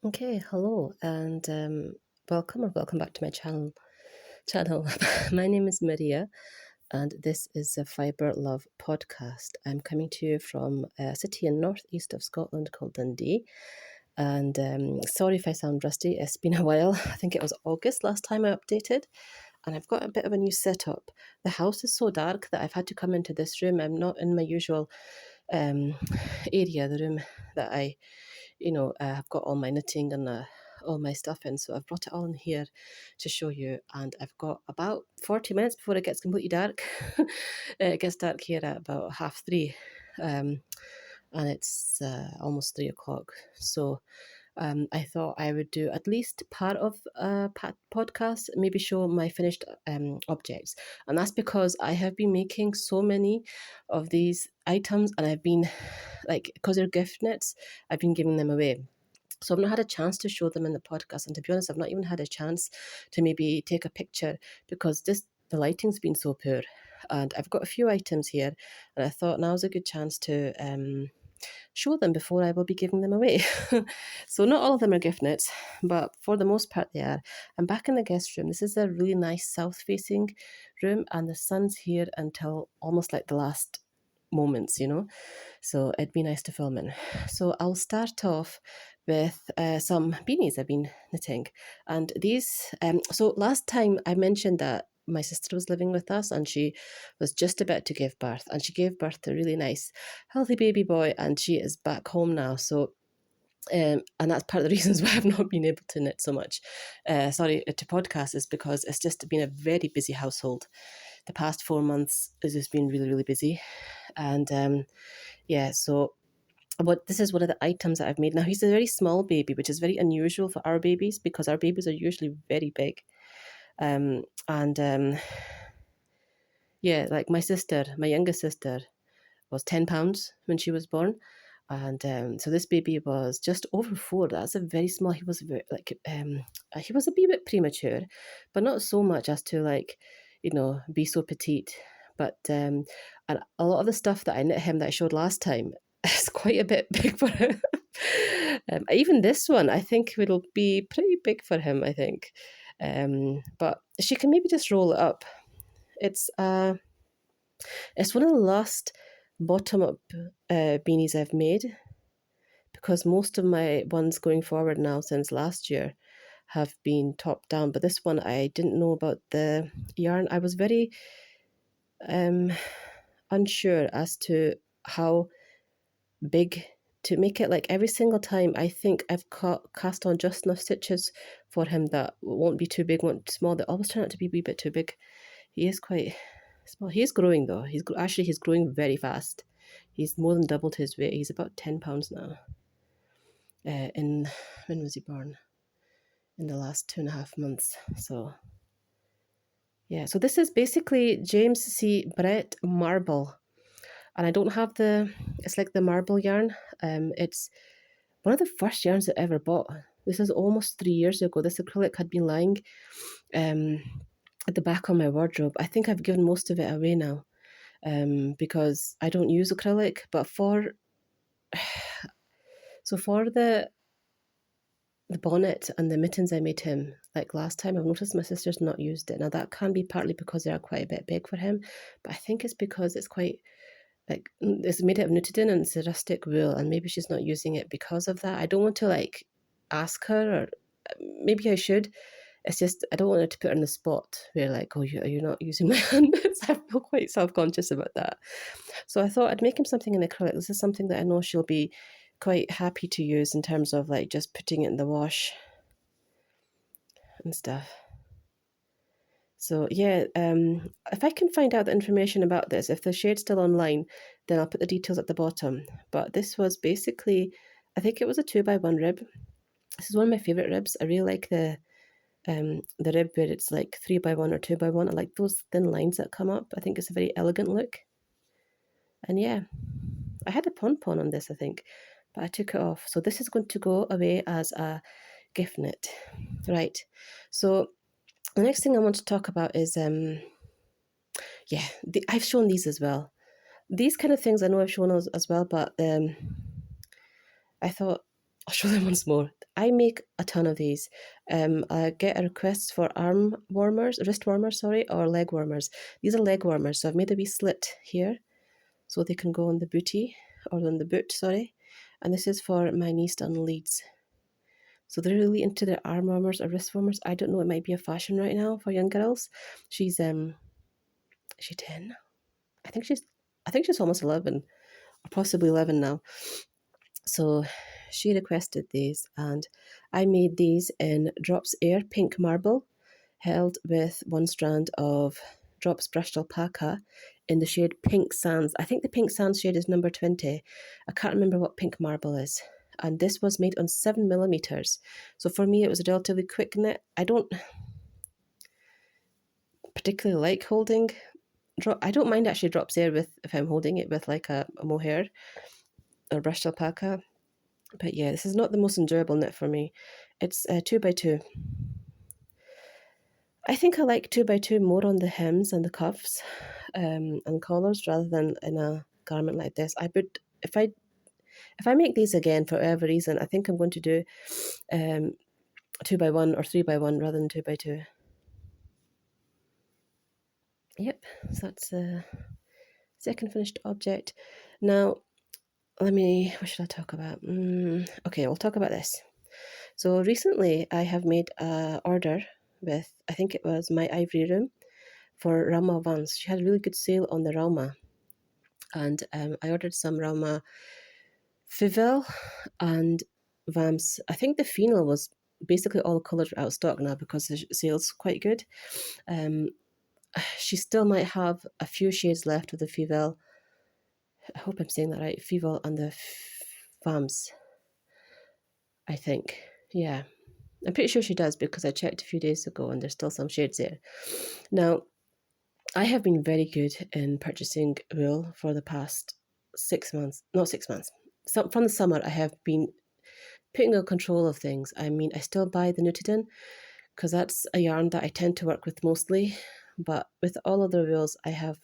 Okay, hello and welcome back to my channel. My name is Maria and this is a Fibre Love podcast. I'm coming to you from a city in northeast of Scotland called Dundee. And sorry if I sound rusty, it's been a while. I think it was August last time I updated. And I've got a bit of a new setup. The house is so dark that I've had to come into this room. I'm not in my usual area, the room that I've got all my knitting and all my stuff in. So I've brought it all in here to show you. And I've got about 40 minutes before it gets completely dark. It gets dark here at about 3:30. And it's almost 3 o'clock. So I thought I would do at least part of a podcast, maybe show my finished objects. And that's because I have been making so many of these items and I've been, because they're gift knits, I've been giving them away. So I've not had a chance to show them in the podcast. And to be honest, I've not even had a chance to maybe take a picture because the lighting's been so poor. And I've got a few items here and I thought now's a good chance to show them before I will be giving them away. So not all of them are gift knits, but for the most part they are. I'm back in the guest room. This is a really nice south-facing room and the sun's here until almost like the last moments, so it'd be nice to film in. So I'll start off with some beanies I've been knitting, and these so last time I mentioned that my sister was living with us and she was just about to give birth, and she gave birth to a really nice healthy baby boy, and she is back home now. So and that's part of the reasons why I've not been able to knit so much to podcast, is because it's just been a very busy household. The past 4 months has just been really, really busy. And so this is one of the items that I've made. Now, he's a very small baby, which is very unusual for our babies because our babies are usually very big. Like my youngest sister was 10 pounds when she was born. And so this baby was just over 4. That's a very small. He was he was a wee bit premature, but not so much as to be so petite. But and a lot of the stuff that I knit him that I showed last time is quite a bit big for him. Even this one, I think it'll be pretty big for him, I think. But she can maybe just roll it up. It's one of the last bottom-up beanies I've made, because most of my ones going forward now since last year have been top down. But this one, I didn't know about the yarn. I was very unsure as to how big to make it. Like every single time, I think I've cast on just enough stitches for him that won't be too big, won't be small. They always turn out to be a wee bit too big. He is quite small. He is growing though. He's growing very fast. He's more than doubled his weight. He's about 10 pounds now. When was he born? In the last 2.5 months. So yeah, so this is basically James C. Brett marble. And I don't have it's like the marble yarn. It's one of the first yarns I ever bought. This is almost 3 years ago. This acrylic had been lying at the back of my wardrobe. I think I've given most of it away now because I don't use acrylic. But for the bonnet and the mittens I made him, like last time, I've noticed my sister's not used it. Now that can be partly because they are quite a bit big for him, but I think it's because it's quite, like, it's made out of Nutiden and it's a rustic wool, and maybe she's not using it because of that. I don't want to ask her, or maybe I should. It's just I don't want her to put her on the spot where are you not using my hand? I feel quite self-conscious about that. So I thought I'd make him something in acrylic. This is something that I know she'll be quite happy to use in terms of just putting it in the wash and stuff. So yeah, if I can find out the information about this, if the shade's still online, then I'll put the details at the bottom. But this was basically, I think it was a 2x1 rib. This is one of my favourite ribs. I really like the rib where it's like 3x1 or 2x1. I like those thin lines that come up. I think it's a very elegant look. And yeah, I had a pon-pon on this, I think, but I took it off. So this is going to go away as a gift knit. Right. So the next thing I want to talk about is, I've shown these as well. These kind of things I know I've shown as well, but I thought I'll show them once more. I make a ton of these. I get a request for wrist warmers, sorry, or leg warmers. These are leg warmers, so I've made a wee slit here so they can go on the booty, or on the boot, sorry. And this is for my niece down in Leeds. So they're really into their arm warmers or wrist warmers. I don't know, it might be a fashion right now for young girls. She's is she 10? I think she's almost 11, or possibly 11 now. So she requested these, and I made these in Drops Air Pink Marble, held with one strand of Drops Brushed Alpaca in the shade Pink Sands. I think the Pink Sands shade is number 20. I can't remember what Pink Marble is. And this was made on 7mm. So for me, it was a relatively quick knit. I don't particularly like holding I don't mind actually Drops Air if I'm holding it with like a mohair or brushed alpaca. But yeah, this is not the most enjoyable knit for me. It's 2x2. I think I like 2x2 more on the hems and the cuffs and collars rather than in a garment like this. I would, if I make these again for whatever reason, I think I'm going to do 2x1 or 3x1 rather than 2x2. Yep, so that's the second finished object. Now, what should I talk about? Okay, we'll talk about this. So recently I have made an order with, I think it was My Ivory Room, for Rauma Vams. She had a really good sale on the Rauma. And I ordered some Rauma Fivel and Vams. I think the Phenol was basically all the colours out of stock now because the sale's quite good. She still might have a few shades left of the Fivel. I hope I'm saying that right. Fivel and the Vams, I think. Yeah. I'm pretty sure she does because I checked a few days ago and there's still some shades there. Now, I have been very good in purchasing wool for the past 6 months. Not 6 months. So from the summer, I have been putting on control of things. I mean, I still buy the Nutiden because that's a yarn that I tend to work with mostly. But with all other wools, I have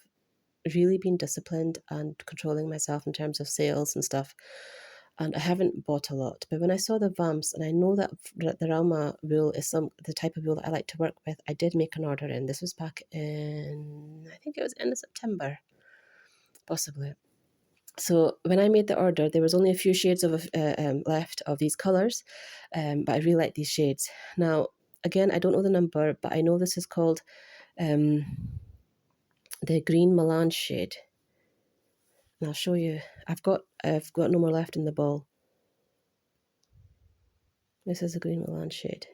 really been disciplined and controlling myself in terms of sales and stuff. And I haven't bought a lot. But when I saw the Vamps, and I know that the Rauma wool is the type of wool that I like to work with, I did make an order in. This was back in, I think it was end of September, possibly. So when I made the order, there was only a few shades of left of these colours, but I really like these shades. Now, again, I don't know the number, but I know this is called the Green Melange shade. And I'll show you. I've got no more left in the ball. This is a Green Melange shade.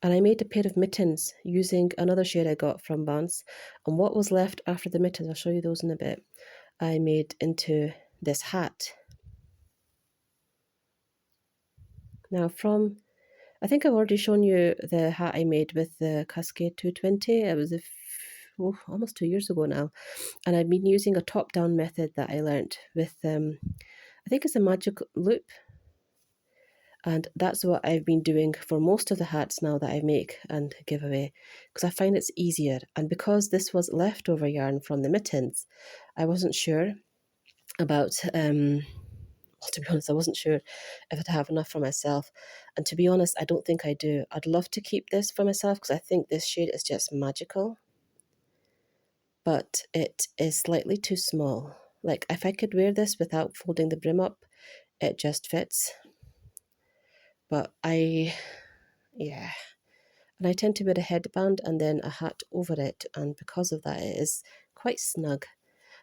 And I made a pair of mittens using another shade I got from Vance. And what was left after the mittens, I'll show you those in a bit, I made into this hat. Now I think I've already shown you the hat I made with the Cascade 220. It was almost 2 years ago now. And I've been using a top-down method that I learnt with, I think it's a magic loop. And that's what I've been doing for most of the hats now that I make and give away, because I find it's easier. And because this was leftover yarn from the mittens, I wasn't sure about, to be honest, I wasn't sure if I'd have enough for myself. And to be honest, I don't think I do. I'd love to keep this for myself because I think this shade is just magical. But it is slightly too small. Like, if I could wear this without folding the brim up, it just fits. But and I tend to wear a headband and then a hat over it, and because of that it is quite snug.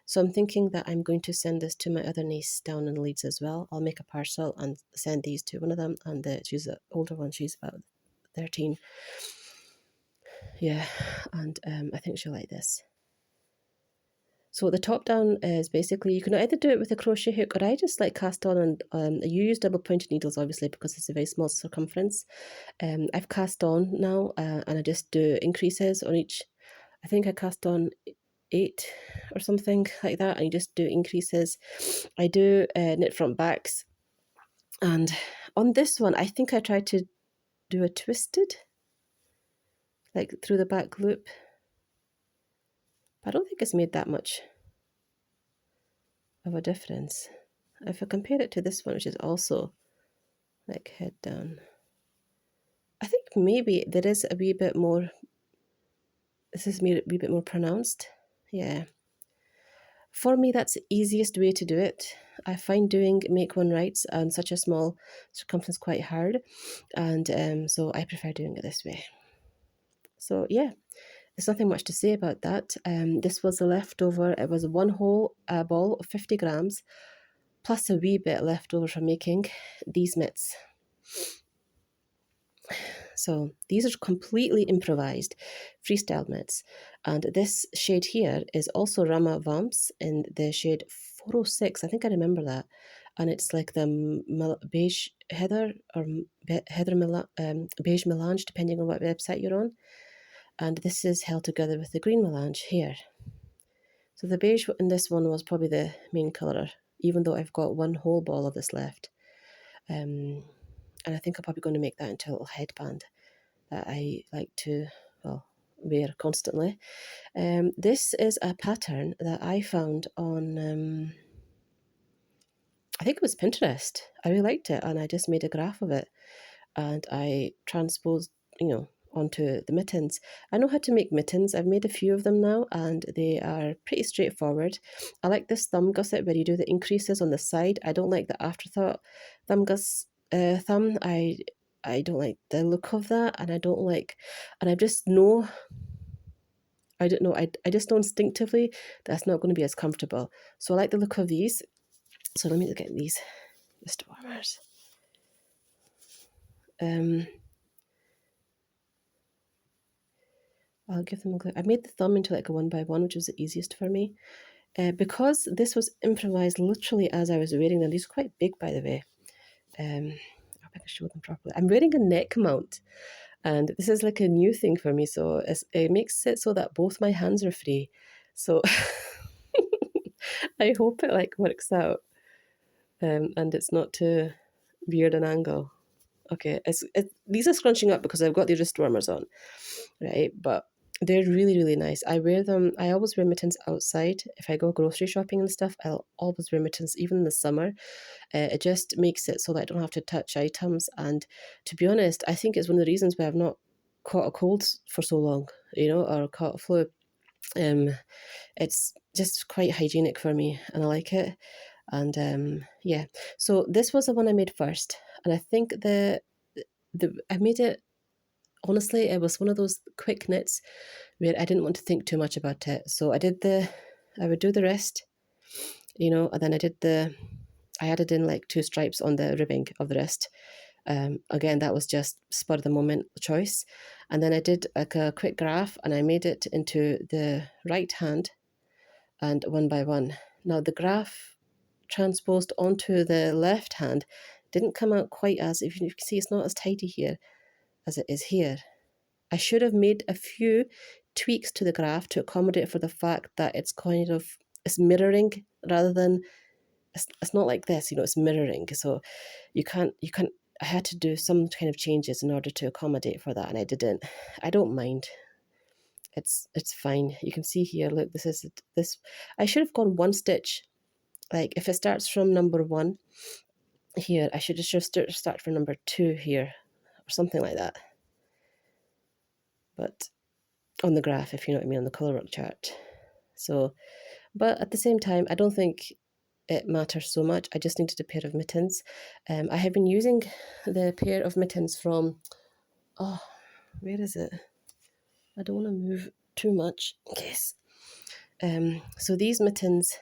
So I'm thinking that I'm going to send this to my other niece down in Leeds as well. I'll make a parcel and send these to one of them, and she's an older one, she's about 13. Yeah, and I think she'll like this. So the top down is basically, you can either do it with a crochet hook, or I just like cast on, and you use double pointed needles obviously because it's a very small circumference. I've cast on now and I just do increases on each. I think I cast on 8 or something like that, and you just do increases. I do knit front backs, and on this one I think I tried to do a twisted, like through the back loop. I don't think it's made that much of a difference. If I compare it to this one, which is also like head down. I think maybe there is a wee bit more, this is a wee bit more pronounced. Yeah. For me, that's the easiest way to do it. I find doing make one rights on such a small circumference quite hard, and so I prefer doing it this way. So yeah, there's nothing much to say about that. This was a leftover. It was one whole ball of 50 grams, plus a wee bit left over from making these mitts. So these are completely improvised freestyle mitts. And this shade here is also Rauma Vams in the shade 406. I think I remember that. And it's like the beige heather or beige melange, depending on what website you're on. And this is held together with the green melange here. So the beige in this one was probably the main colour, even though I've got one whole ball of this left. And I think I'm probably going to make that into a little headband that I like to, well, wear constantly. This is a pattern that I found on, I think it was Pinterest. I really liked it, and I just made a graph of it, and I transposed, onto the mittens. I know how to make mittens. I've made a few of them now, and they are pretty straightforward. I like this thumb gusset where you do the increases on the side. I don't like the afterthought thumb thumb. I don't like the look of that, and I don't like, and I just know, I don't know, I just know instinctively that's not going to be as comfortable. So I like the look of these. So let me get these wrist warmers. I'll give them a go. I made the thumb into like a 1x1, which was the easiest for me. Because this was improvised literally as I was wearing them. These are quite big, by the way. I hope I can show them properly. I'm wearing a neck mount, and this is like a new thing for me. So it makes it so that both my hands are free. So I hope it like works out, and it's not too weird an angle. Okay, these are scrunching up because I've got the wrist warmers on, right? But they're really, really nice. I wear them. I always wear mittens outside. If I go grocery shopping and stuff, I'll always wear mittens, even in the summer. It just makes it so that I don't have to touch items. And to be honest, I think it's one of the reasons why I've not caught a cold for so long, or caught a flu. It's just quite hygienic for me, and I like it. And yeah, so this was the one I made first, and I think I made it. Honestly, it was one of those quick knits where I didn't want to think too much about it. So I would do the wrist, and then I added in like 2 stripes on the ribbing of the wrist. Again, that was just spur of the moment choice. And then I did like a quick graph, and I made it into the right hand and 1x1. Now the graph transposed onto the left hand didn't come out quite as, if you can see, it's not as tidy here as it is here. I should have made a few tweaks to the graph to accommodate for the fact that it's mirroring rather than, it's not like this, it's mirroring. So you can't, I had to do some kind of changes in order to accommodate for that, and I didn't. I don't mind. It's fine. You can see here, look, this. I should have gone 1 stitch. Like if it starts from number 1 here, I should just start from number 2 here, or something like that. But on the graph, if you know what I mean, on the colourwork chart. So, but at the same time, I don't think it matters so much. I just needed a pair of mittens. I have been using the pair of mittens from, where is it? I don't want to move too much in case. So these mittens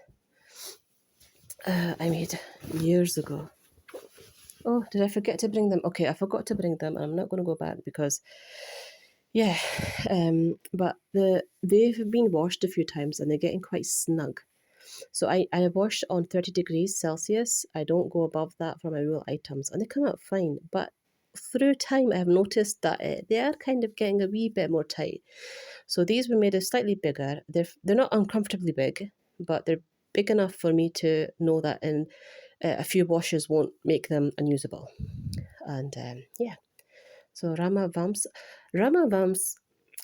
I made years ago. Oh, did I forget to bring them? Okay, I forgot to bring them, and I'm not going to go back because, yeah, but they've been washed a few times, and they're getting quite snug. So I wash on 30 degrees Celsius. I don't go above that for my wool items, and they come out fine. But through time, I've noticed that they are kind of getting a wee bit more tight. So these were made of slightly bigger. They're not uncomfortably big, but they're big enough for me to know that in a few washes won't make them unusable. And yeah, so Rauma Vams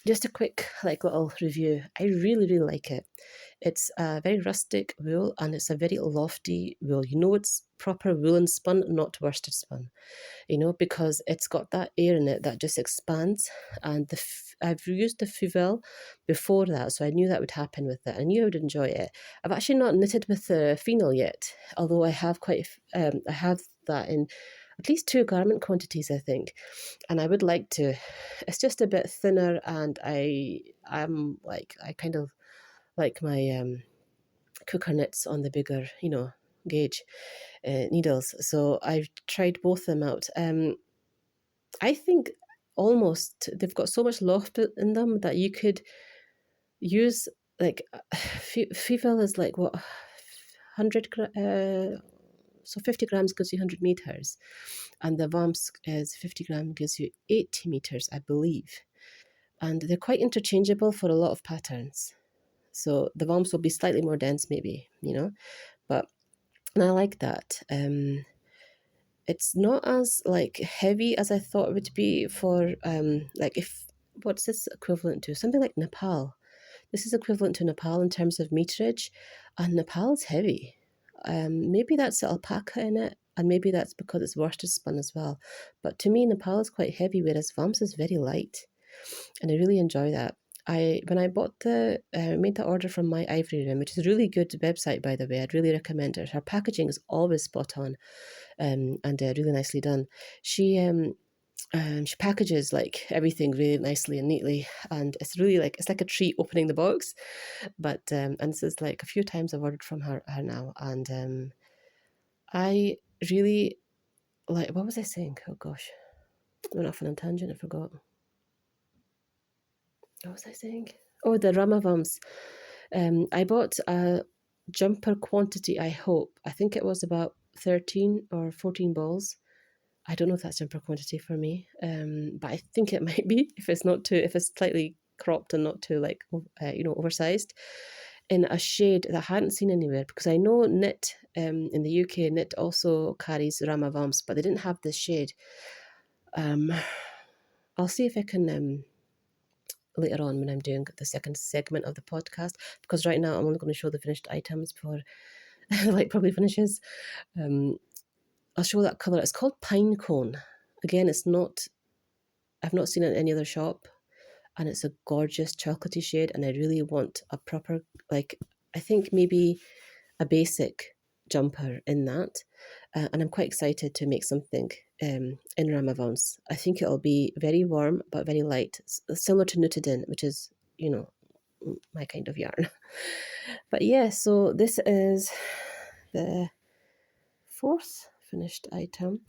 just a quick little review. I really, really like it. It's a very rustic wool, and it's a very lofty wool. You know, it's proper woolen spun, not worsted spun, because it's got that air in it that just expands. And I've used the Fuvelle before that, so I knew that would happen with it. I knew I would enjoy it. I've actually not knitted with the Phenol yet, although I have I have that in at least 2 garment quantities, I think, and I would like to. It's just a bit thinner, and I kind of like my cooker knits on the bigger, gauge needles. So I've tried both of them out. I think almost they've got so much loft in them that you could use Feville is like what 100 so 50 grams gives you 100 meters, and the Vamps is 50 grams gives you 80 meters, I believe, and they're quite interchangeable for a lot of patterns. So the Vamps will be slightly more dense, maybe, but I like that. It's not as heavy as I thought it would be for what's this equivalent to? Something like Nepal. This is equivalent to Nepal in terms of meterage, and Nepal is heavy. Maybe that's the alpaca in it, and maybe that's because it's worsted spun as well. But to me, Nepal is quite heavy, whereas Vamps is very light, and I really enjoy that. When I bought made the order from My Ivory Room, which is a really good website, by the way. I'd really recommend it. Her packaging is always spot on, and really nicely done. She packages everything really nicely and neatly, and it's really it's like a treat opening the box. But and this is a few times I've ordered from her now, and I really what was I saying? Oh gosh, I went off on a tangent. I forgot. What was I saying? Oh, the Rauma Vams. I bought a jumper quantity, I think it was about 13 or 14 balls. I don't know if that's jumper quantity for me, but I think it might be if it's slightly cropped and not too oversized, in a shade that I hadn't seen anywhere, because I know Knit in the UK, Knit also carries Rauma Vams, but they didn't have this shade. I'll see if I can later on when I'm doing the second segment of the podcast, because right now I'm only going to show the finished items before probably finishes. I'll show that colour. It's called Pine Cone. Again, I've not seen it in any other shop, and it's a gorgeous chocolatey shade, and I really want a proper, I think maybe a basic jumper in that, and I'm quite excited to make something in Rauma Vams. I think it'll be very warm but very light, similar to Nutiden, which is, my kind of yarn. But yeah, so this is the 4th finished item.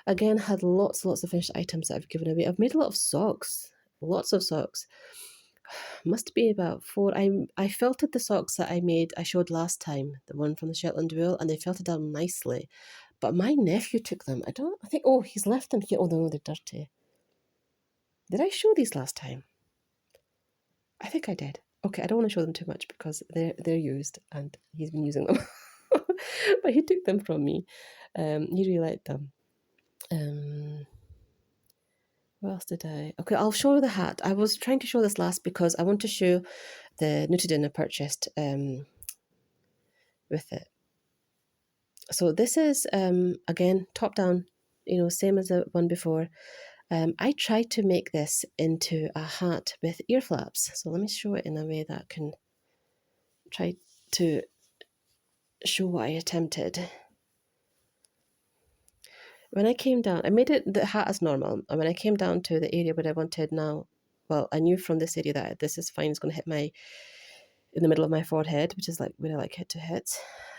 Again, had lots of finished items that I've given away. I've made a lot of socks, lots of socks. Must be about 4. I felted the socks that I showed last time, the one from the Shetland wool, and they felted down nicely. But my nephew took them. I think, oh, he's left them here. Oh no, they're dirty. Did I show these last time? I think I did. Okay, I don't want to show them too much because they're used and he's been using them. But he took them from me. He really liked them. What else did I? Okay, I'll show the hat. I was trying to show this last because I want to show the Nutiden I purchased with it. So this is, again, top down, same as the one before. I tried to make this into a hat with ear flaps. So let me show it in a way that can try to show what I attempted. When I came down, I made the hat as normal. And when I came down to the area where I wanted now, well, I knew from this area that this is fine. It's going to hit in the middle of my forehead, which is where I like it to hit.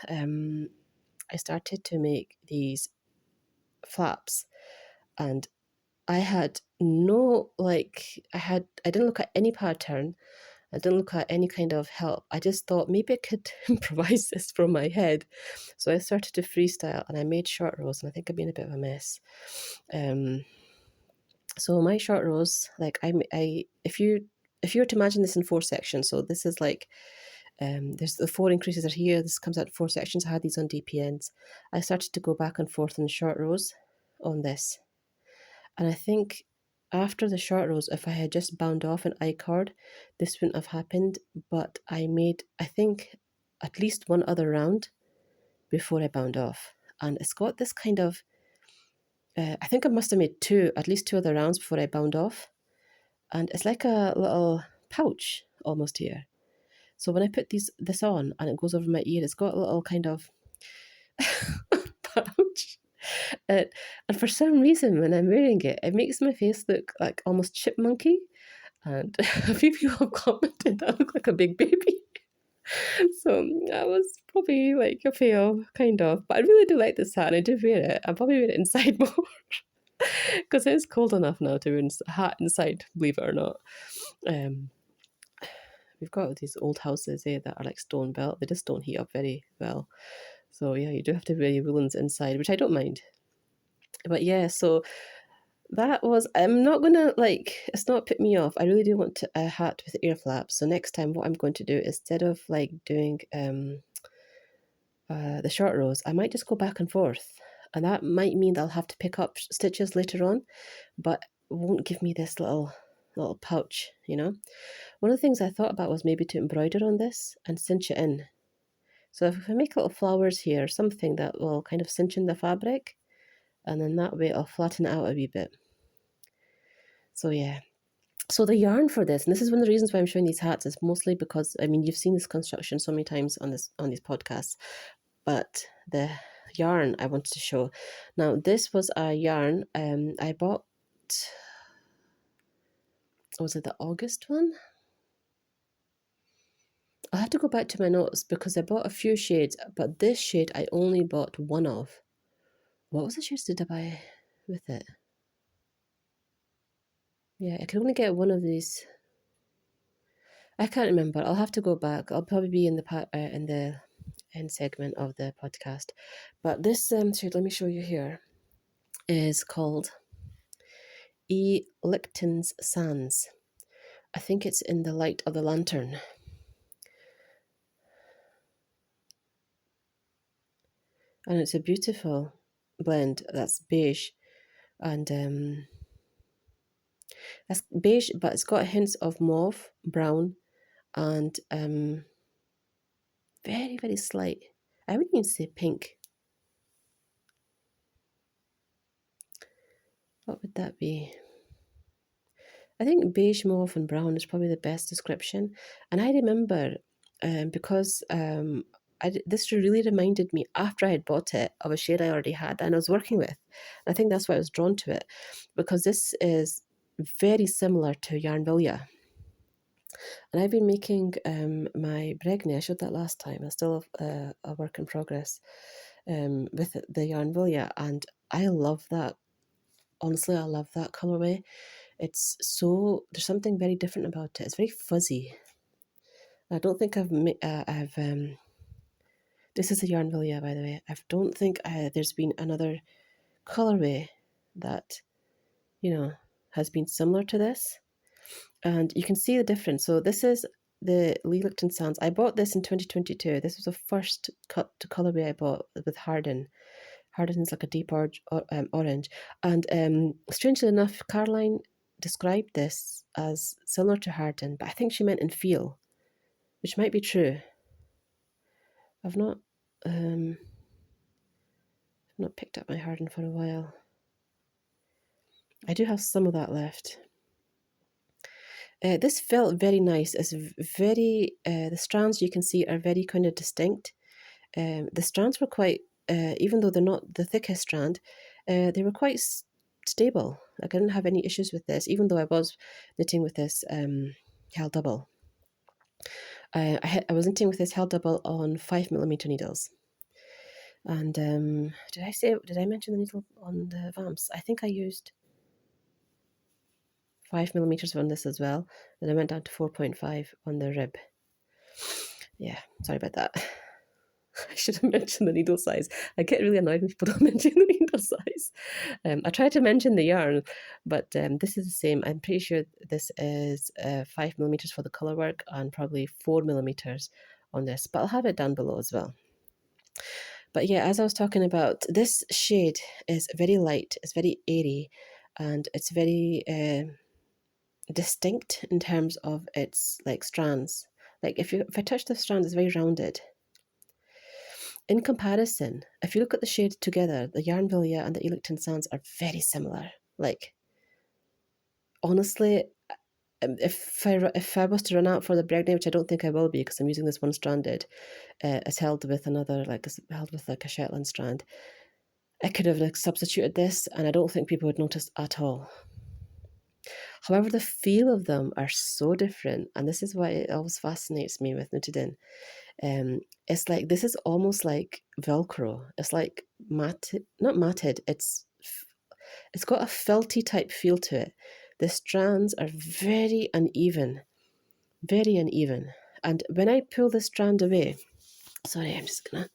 I started to make these flaps, and I had no, I didn't look at any pattern. I didn't look at any kind of help. I just thought maybe I could improvise this from my head. So I started to freestyle, and I made short rows, and I think I've been a bit of a mess. So my short rows, if you were to imagine this in 4 sections, so this is there's the 4 increases are here. This comes out in 4 sections. I had these on DPNs. I started to go back and forth in short rows on this, and I think after the short rows, if I had just bound off an I-cord, this wouldn't have happened, but I made, I think, at least one other round before I bound off. And it's got this kind of, I think I must have made at least two other rounds before I bound off. And it's like a little pouch almost here. So when I put this on and it goes over my ear, it's got a little kind of pouch. And for some reason, when I'm wearing it, it makes my face look like almost chipmunky. And a few people have commented that I look like a big baby. So that was probably like a fail, kind of. But I really do like this hat, and I do wear it. I'll probably wear it inside more. Because it's cold enough now to wear a hat inside, believe it or not. We've got these old houses that are like stone built. They just don't heat up very well. So yeah, you do have to wear your woolens inside, which I don't mind. But yeah, so that was, I'm not going to it's not put me off. I really do want a hat with ear flaps. So next time what I'm going to do, instead of doing the short rows, I might just go back and forth. And that might mean that I'll have to pick up stitches later on, but it won't give me this little pouch, you know. One of the things I thought about was maybe to embroider on this and cinch it in. So if I make little flowers here, something that will kind of cinch in the fabric, and then that way I'll flatten it out a wee bit. So yeah. So the yarn for this, and this is one of the reasons why I'm showing these hats, is mostly because, I mean, you've seen this construction so many times on these podcasts, but the yarn I wanted to show. Now, this was a yarn I bought, was it the August one? I'll have to go back to my notes because I bought a few shades, but this shade I only bought one of. What was the shades did I buy with it? Yeah, I could only get one of these. I can't remember. I'll have to go back. I'll probably be in the end segment of the podcast. But this shade, let me show you here, is called I Lycktans Sken. I think it's in the light of the lantern. And it's a beautiful blend. That's beige. And that's beige, but it's got hints of mauve, brown, and very, very slight. I wouldn't even say pink. What would that be? I think beige, mauve, and brown is probably the best description. And I remember, because this really reminded me, after I had bought it, of a shade I already had and I was working with. And I think that's why I was drawn to it, because this is very similar to Jarnvilja. And I've been making my Bregne, I showed that last time, it's still a work in progress, with the Jarnvilja, and I love that. Honestly, I love that colourway. It's so, there's something very different about it. It's very fuzzy. I don't think this is a Jarnvilja, by the way. I don't think there's been another colourway that, has been similar to this. And you can see the difference. So this is the I Lycktans Sken. I bought this in 2022. This was the first cut to colourway I bought with Harden. Harden is like a deep orange. And strangely enough, Caroline described this as similar to Harden, but I think she meant in feel, which might be true. I've not picked up my Harden for a while. I do have some of that left. This felt very nice. It's very, the strands you can see are very kind of distinct. The strands were quite, even though they're not the thickest strand, they were quite stable. Like I didn't have any issues with this, even though I was knitting with this held double. I was knitting with this held double on 5mm needles. And did I mention the needle on the Vams? I think I used 5mm on this as well. Then I went down to 4.5 on the rib. Yeah, sorry about that. I should have mentioned the needle size. I get really annoyed when people don't mention the needle size. I tried to mention the yarn, but this is the same. I'm pretty sure this is 5mm for the colourwork and probably 4mm on this, but I'll have it down below as well. But yeah, as I was talking about, this shade is very light, it's very airy, and it's very distinct in terms of its like strands. Like if I touch the strand, it's very rounded. In comparison, if you look at the shade together, the Jarnvilja and the I Lycktans Sken are very similar. Like, honestly, if I was to run out for the Bregney, which I don't think I will be because I'm using this one stranded, it's held with another, like it's held with like a Shetland strand. I could have like substituted this, and I don't think people would notice at all. However, the feel of them are so different, and this is why it always fascinates me with Nutiden. It's like this is almost like Velcro. It's like matted, not matted. It's got a felty type feel to it. The strands are very uneven, and when I pull the strand away, sorry, I'm just gonna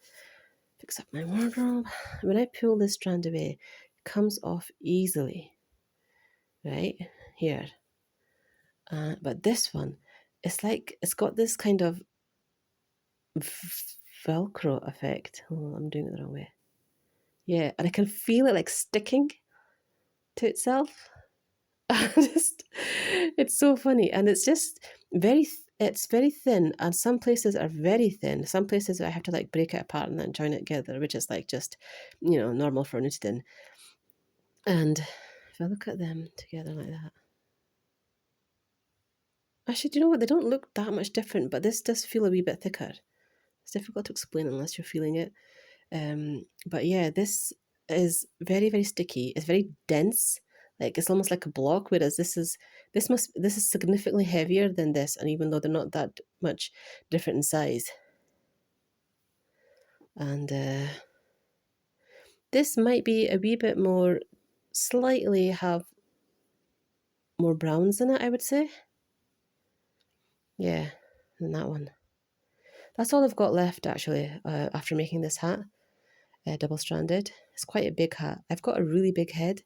fix up my wardrobe. When I pull this strand away, it comes off easily, right here. But this one, it's like it's got this kind of Velcro effect. Oh, I'm doing it the wrong way. Yeah, and I can feel it like sticking to itself. It's so funny, and it's just it's very thin, and some places are very thin. Some places I have to like break it apart and then join it together, which is like just, normal for Nutiden. And if I look at them together like that, actually, do you know what? They don't look that much different, but this does feel a wee bit thicker. It's difficult to explain unless you're feeling it. But yeah, this is very, very sticky. It's very dense. Like it's almost like a block, whereas this is significantly heavier than this, and even though they're not that much different in size. And this might be a wee bit more, slightly have more browns in it, I would say. Yeah, than that one. That's all I've got left actually after making this hat, double-stranded. It's quite a big hat. I've got a really big head,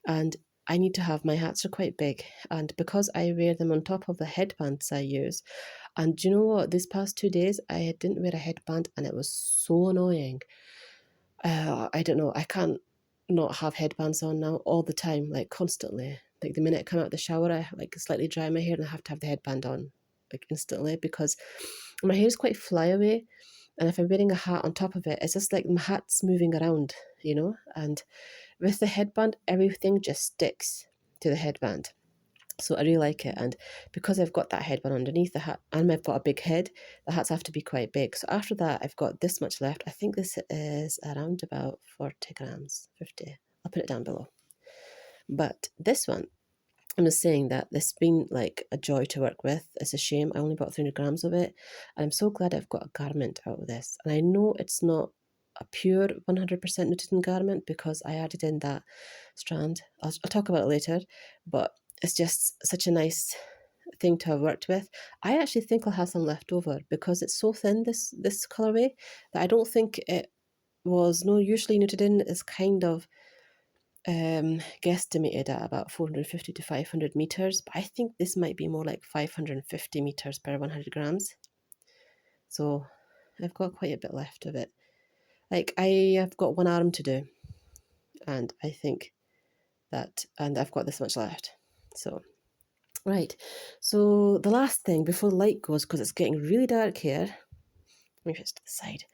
and I need to have, my hats are quite big, and because I wear them on top of the headbands I use, and do you know what, these past 2 days I didn't wear a headband and it was so annoying. I don't know, I can't not have headbands on now all the time, like constantly. Like the minute I come out of the shower, I like slightly dry my hair and I have to have the headband on like instantly, because my hair is quite flyaway, and if I'm wearing a hat on top of it, it's just like my hat's moving around, and with the headband, everything just sticks to the headband. So I really like it. And because I've got that headband underneath the hat and I've got a big head, the hats have to be quite big. So after that, I've got this much left. I think this is around about 40 grams, 50. I'll put it down below. But this one, I'm just saying that this has been like a joy to work with. It's a shame I only bought 300 grams of it. And I'm so glad I've got a garment out of this. And I know it's not a pure 100% Nutiden garment because I added in that strand. I'll talk about it later, but it's just such a nice thing to have worked with. I actually think I'll have some left over because it's so thin, this colourway, that I don't think it was. No, usually Nutiden is kind of guesstimated at about 450 to 500 meters, but I think this might be more like 550 meters per 100 grams. So I've got quite a bit left of it. Like I have got one arm to do, and I think that, and I've got this much left. So, right. So the last thing before the light goes, because it's getting really dark here, maybe it's to the side,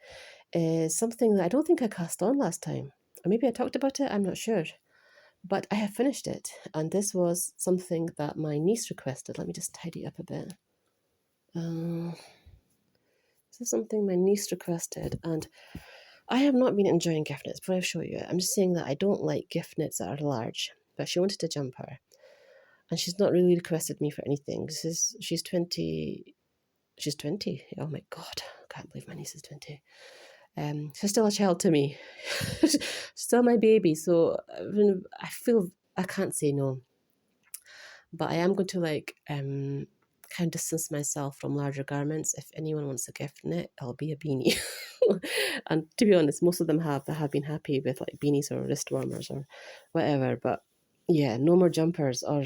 is something that I don't think I cast on last time. Or maybe I talked about it, I'm not sure. But I have finished it, and this was something that my niece requested. Let me just tidy up a bit. This is something my niece requested, and I have not been enjoying gift knits, but I'll show you it. I'm just saying that I don't like gift knits that are large, but she wanted a jumper, and she's not really requested me for anything. She's 20. She's 20. Oh my god, I can't believe my niece is 20. She's still a child to me. She's still my baby, so I feel I can't say no. But I am going to kind of distance myself from larger garments. If anyone wants a gift knit, I'll be a beanie. And to be honest, most of them have been happy with like beanies or wrist warmers or whatever. But yeah, no more jumpers or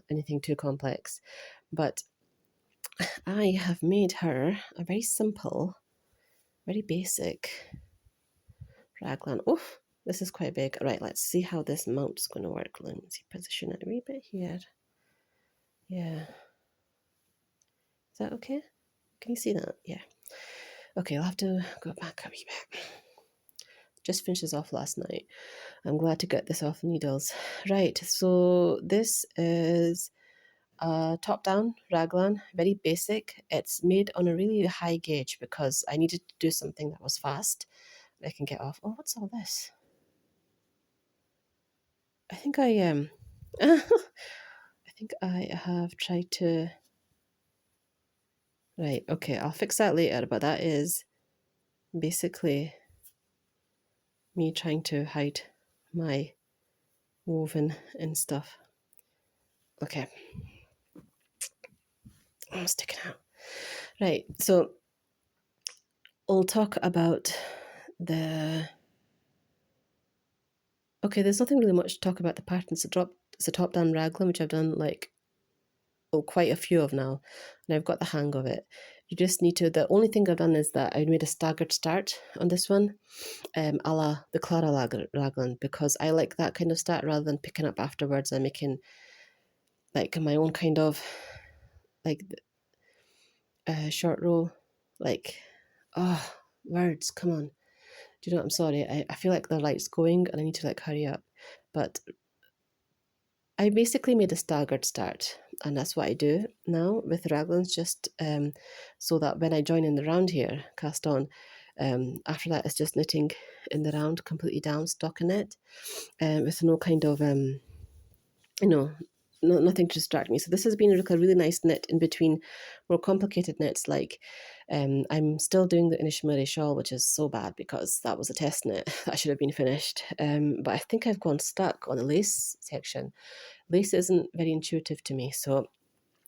anything too complex. But I have made her a very simple, very basic raglan. Oh, This is quite big. Right, let's see how this mount's going to work. Let me see, position it a wee bit here. Yeah. Is that okay? Can you see that? Yeah. Okay, I'll have to go back a wee bit. Just finished this off last night. I'm glad to get this off the needles. Right, so this is a top-down raglan, very basic. It's made on a really high gauge because I needed to do something that was fast. I can get off. Oh, what's all this? I think I think I have tried to. Right, okay, I'll fix that later, but that is basically me trying to hide my woven and stuff. Okay. I'm sticking out. Right, so we'll talk about the... Okay, there's nothing really much to talk about the patterns. It's a top-down raglan, which I've done like quite a few of now, and I've got the hang of it. You just need to... The only thing I've done is that I made a staggered start on this one, a la the Clara raglan, because I like that kind of start rather than picking up afterwards and making like my own kind of like short row, like, oh, words, come on. Do you know what? I'm sorry. I feel like the light's going and I need to like hurry up. But I basically made a staggered start, and that's what I do now with raglans, just so that when I join in the round here, cast on, after that it's just knitting in the round completely down, stockinette, with no kind of, nothing to distract me. So this has been a really nice knit in between more complicated knits. Like I'm still doing the Inishmere shawl, which is so bad because that was a test knit that should have been finished. But I think I've gone stuck on the lace section. Lace isn't very intuitive to me, so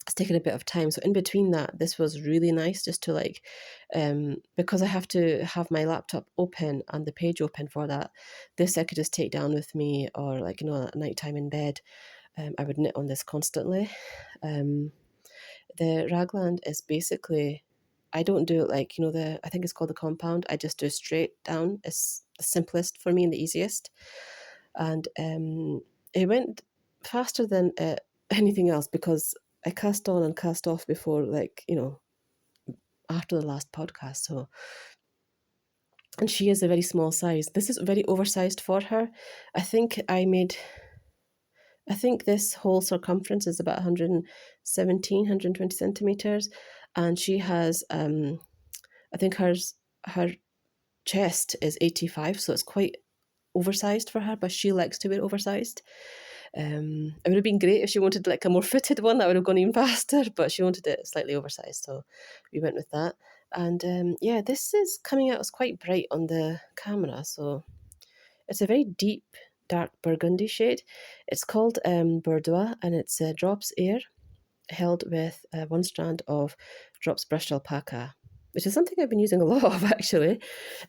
it's taken a bit of time. So in between that, this was really nice just to like, because I have to have my laptop open and the page open for that, this I could just take down with me, or like, at night time in bed. I would knit on this constantly. The raglan is basically, I don't do it like, I think it's called the compound. I just do straight down. It's the simplest for me and the easiest. And it went faster than anything else because I cast on and cast off before, like, after the last podcast. So, and she is a very small size. This is very oversized for her. I think this whole circumference is about 117, 120 centimeters, and she has, I think her chest is 85, so it's quite oversized for her, but she likes to wear oversized. It would have been great if she wanted like a more fitted one, that would have gone even faster, but she wanted it slightly oversized, so we went with that. And yeah, this is coming out as quite bright on the camera, so it's a very deep dark burgundy shade. It's called Bodeaux, and it's Drops Air, held with one strand of Drops Brushed Alpaca, which is something I've been using a lot of actually.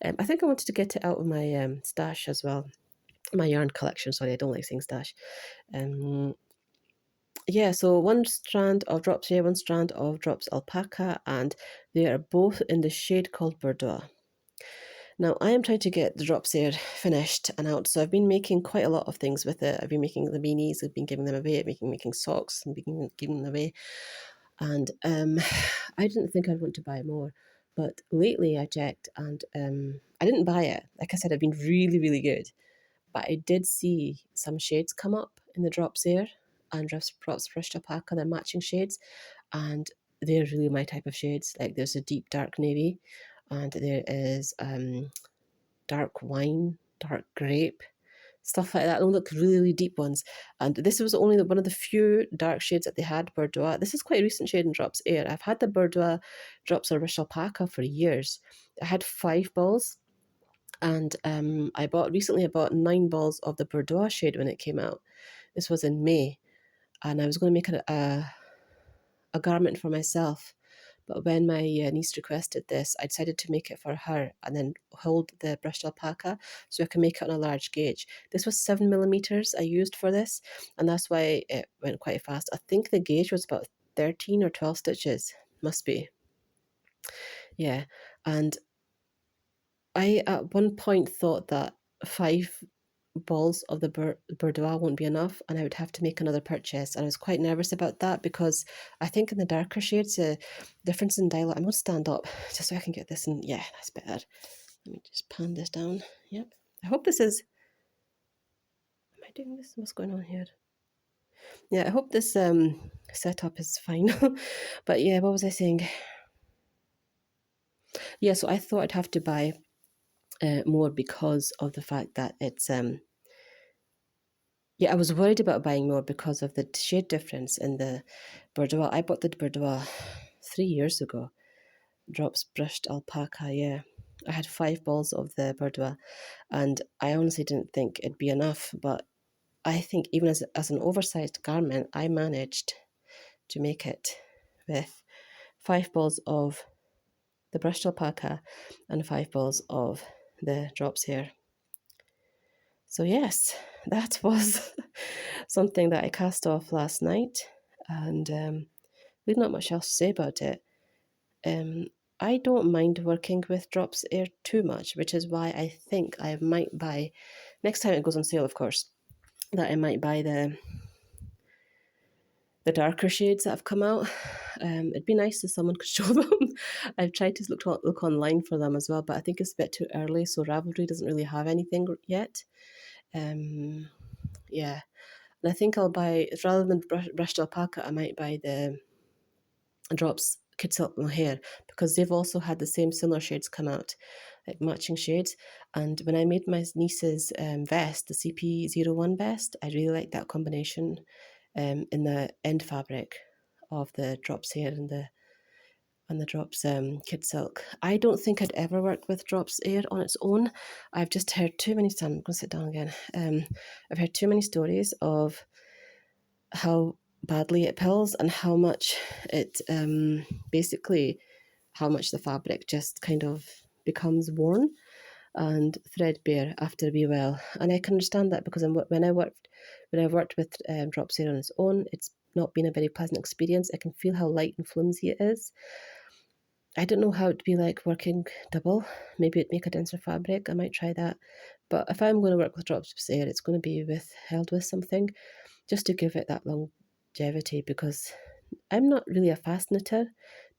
I think I wanted to get it out of my stash as well. My yarn collection, sorry, I don't like saying stash. Yeah, so one strand of Drops here, one strand of Drops Alpaca, and they are both in the shade called Bodeaux. Now, I am trying to get the Drops Air finished and out, so I've been making quite a lot of things with it. I've been making the beanies, I've been giving them away, I've been making socks and giving them away. And I didn't think I'd want to buy more, but lately I checked and I didn't buy it. Like I said, I've been really, really good. But I did see some shades come up in the Drops Air and Drops Brushed Alpaca, they're matching shades, and they're really my type of shades. Like there's a deep dark navy, and there is dark wine, dark grape, stuff like that. They look really, really deep ones. And this was only one of the few dark shades that they had, Bodeaux. This is quite a recent shade in Drops Air. I've had the Bodeaux Drops Brushed Alpaca for years. I had 5 balls. And I bought 9 balls of the Bodeaux shade when it came out. This was in May, and I was going to make a garment for myself. But when my niece requested this, I decided to make it for her and then hold the brushed alpaca so I can make it on a large gauge. This was 7mm I used for this, and that's why it went quite fast. I think the gauge was about 13 or 12 stitches, must be. Yeah, and I at one point thought that 5 balls of the Bordeaux won't be enough, and I would have to make another purchase. And I was quite nervous about that because I think in the darker shades, the difference in dial. I'm going to stand up just so I can get this in. Yeah, that's better. Let me just pan this down. Yep. I hope this is. Am I doing this? What's going on here? Yeah, I hope this setup is fine. But yeah, what was I saying? Yeah, so I thought I'd have to buy more because of the fact that it's yeah, I was worried about buying more because of the shade difference in the Bordeaux. I bought the Bordeaux 3 years ago. Drops Brushed Alpaca, yeah. I had 5 balls of the Bordeaux, and I honestly didn't think it'd be enough, but I think even as an oversized garment, I managed to make it with 5 balls of the brushed alpaca and 5 balls of the drops here. So yes, that was something that I cast off last night, and there's not much else to say about it. I don't mind working with Drops Air too much, which is why I think I might buy, next time it goes on sale, of course, that I might buy the darker shades that have come out. It'd be nice if someone could show them. I've tried to look online for them as well, but I think it's a bit too early, so Ravelry doesn't really have anything yet. Yeah, and I think I'll buy, rather than brushed alpaca, I might buy the Drops Kid Silk Mohair, because they've also had the same similar shades come out, like matching shades. And when I made my niece's vest, the CP01 vest, I really liked that combination in the end fabric of the Drops Hair and the Drops Kid Silk. I don't think I'd ever work with Drops Air on its own. I've just heard too many times. I'm going to sit down again. I've heard too many stories of how badly it pills and how much it basically how much the fabric just kind of becomes worn and threadbare after a wee while. And I can understand that because when I've worked with Drops Air on its own, it's not been a very pleasant experience. I can feel how light and flimsy it is. I don't know how it'd be like working double. Maybe it'd make a denser fabric. I might try that. But if I'm going to work with Drops Air, it's going to be held with something just to give it that longevity, because I'm not really a fast knitter.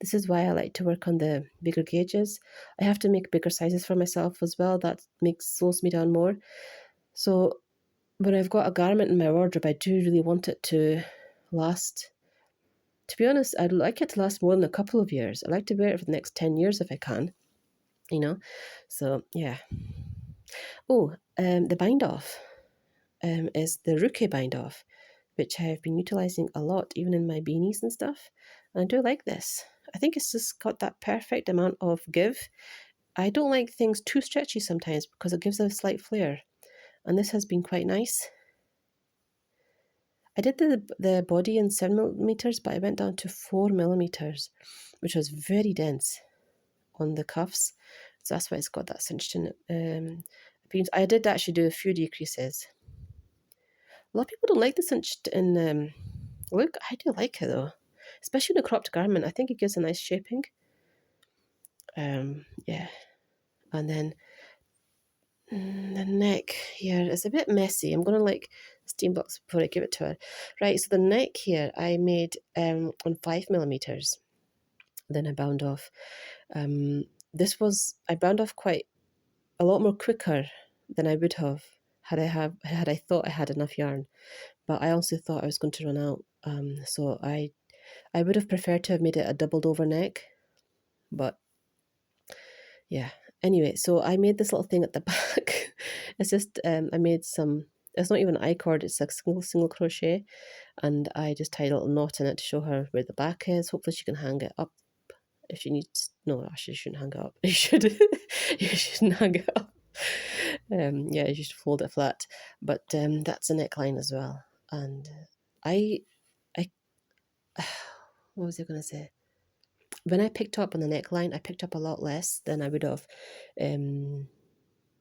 This is why I like to work on the bigger gauges. I have to make bigger sizes for myself as well. That slows me down more. So when I've got a garment in my wardrobe, I do really want it to last. To be honest, I'd like it to last more than a couple of years. I'd like to wear it for the next 10 years if I can, So, yeah. Oh, the bind off is the Ruke bind off, which I've been utilising a lot, even in my beanies and stuff. And I do like this. I think it's just got that perfect amount of give. I don't like things too stretchy sometimes because it gives a slight flare. And this has been quite nice. I did the body in 7mm, but I went down to 4mm, which was very dense on the cuffs. So that's why it's got that cinched in. I did actually do a few decreases. A lot of people don't like the cinched in look. I do like it though, especially in a cropped garment. I think it gives a nice shaping. Yeah, and then the neck here is a bit messy. I'm gonna steam box before I give it to her. Right, so the neck here I made on 5mm. Then I bound off. I bound off quite a lot more quicker than I would have had I thought I had enough yarn. But I also thought I was going to run out. So I would have preferred to have made it a doubled over neck, but yeah. Anyway, so I made this little thing at the back. It's just I made some. It's not even an I-cord. It's a single crochet, and I just tied a little knot in it to show her where the back is. Hopefully, she can hang it up if she needs. No, actually, you shouldn't hang it up. You shouldn't hang it up. Yeah, you should fold it flat. But that's a neckline as well, and I what was I going to say? When I picked up on the neckline, I picked up a lot less than I would have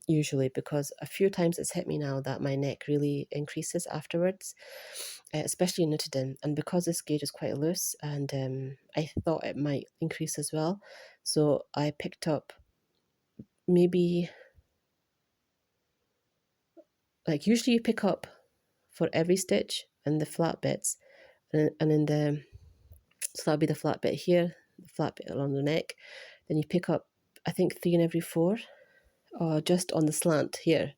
usually, because a few times it's hit me now that my neck really increases afterwards, especially in Nutiden. And because this gauge is quite loose, and I thought it might increase as well. So I picked up maybe like usually you pick up for every stitch and the flat bits, and in the, so that'll be the flat bit here, the flat bit along the neck. Then you pick up, I think 3 in every 4, or just on the slant here,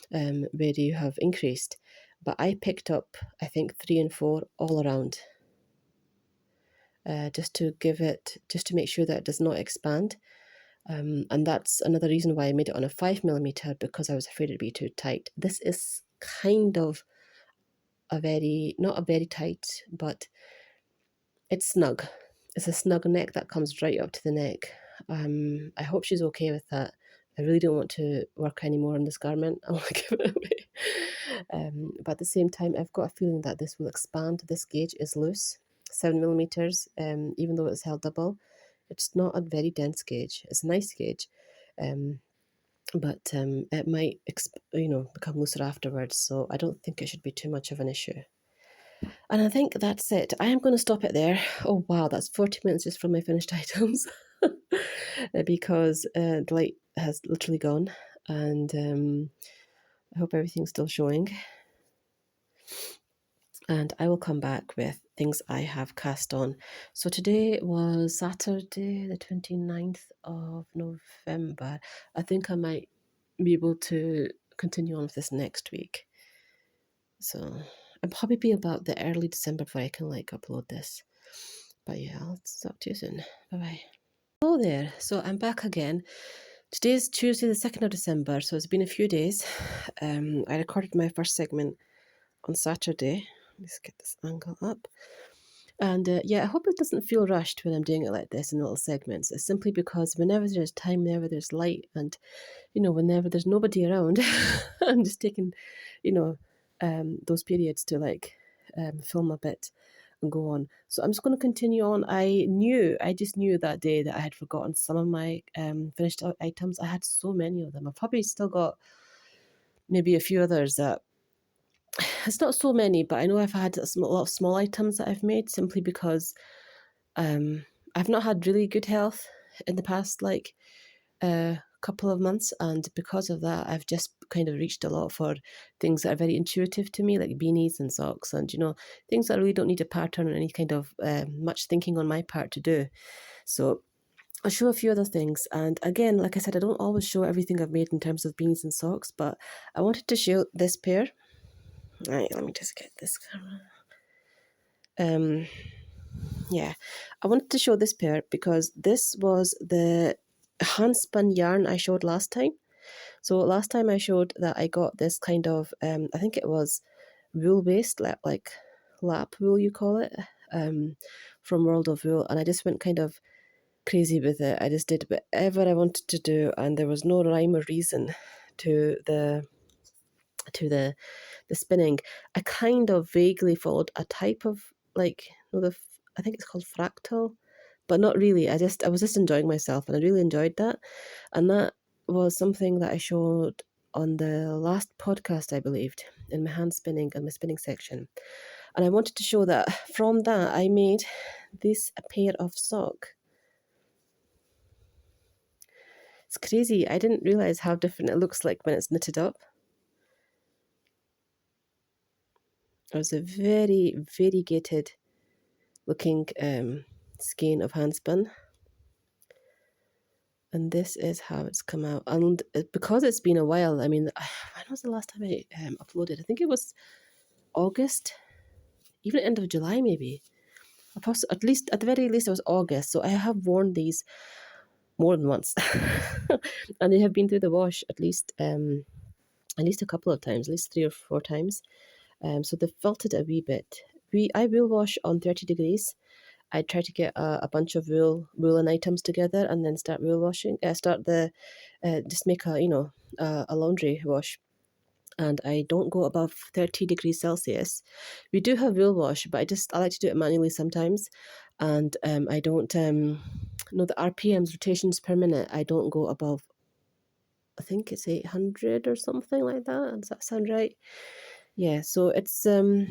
where you have increased. But I picked up, I think 3 and 4 all around, just to make sure that it does not expand. And that's another reason why I made it on a 5mm, because I was afraid it'd be too tight. This is kind of not a very tight, but it's snug. It's a snug neck that comes right up to the neck. I hope she's okay with that. I really don't want to work anymore on this garment. I want to give it away. But at the same time, I've got a feeling that this will expand. This gauge is loose, 7mm, even though it's held double. It's not a very dense gauge. It's a nice gauge, but it might become looser afterwards. So I don't think it should be too much of an issue. And I think that's it. I am going to stop it there. Oh wow, that's 40 minutes just from my finished items. Because the light has literally gone, and I hope everything's still showing. And I will come back with things I have cast on. So today was Saturday, the 29th of November. I think I might be able to continue on with this next week. So I'll probably be about the early December before I can upload this. But yeah, I'll talk to you soon. Bye-bye. Hello there. So I'm back again. Today is Tuesday, the 2nd of December, so it's been a few days. I recorded my first segment on Saturday. Let's get this angle up. And yeah, I hope it doesn't feel rushed when I'm doing it like this in little segments. It's simply because whenever there's time, whenever there's light, and, whenever there's nobody around, I'm just taking, those periods to film a bit and go on. So I'm just going to continue on. I just knew that day that I had forgotten some of my finished items. I had so many of them. I've probably still got maybe a few others that, it's not so many, but I know I've had a lot of small items that I've made simply because I've not had really good health in the past couple of months, and because of that I've just kind of reached a lot for things that are very intuitive to me, like beanies and socks, and things that really don't need a pattern or any kind of much thinking on my part to do. So I'll show a few other things, and again, like I said, I don't always show everything I've made in terms of beanies and socks, but I wanted to show this pair. Right, let me just get this camera. Yeah, I wanted to show this pair because this was the handspun yarn I showed last time. So last time I showed that I got this kind of, I think it was wool-based, like lap wool you call it, from World of Wool, and I just went kind of crazy with it. I just did whatever I wanted to do, and there was no rhyme or reason to the spinning. I kind of vaguely followed a type of I think it's called fractal, but not really. I was just enjoying myself, and I really enjoyed that. And that was something that I showed on the last podcast, I believed, in my hand spinning and my spinning section. And I wanted to show that from that I made this pair of sock. It's crazy. I didn't realize how different it looks like when it's knitted up. It was a very variegated looking skein of handspun, and this is how it's come out. And because it's been a while, I mean, when was the last time I uploaded? I think it was August, even end of July maybe. At the very least it was August, so I have worn these more than once. And they have been through the wash at least a couple of times, at least 3 or 4 times. So they've felted a wee bit. I will wash on 30 degrees. I try to get a bunch of woolen items together and then start wool washing. Just make a laundry wash. And I don't go above 30 degrees Celsius. We do have wool wash, but I like to do it manually sometimes. And I don't know the RPMs, rotations per minute. I don't go above, I think it's 800 or something like that. Does that sound right? Yeah, so it's, and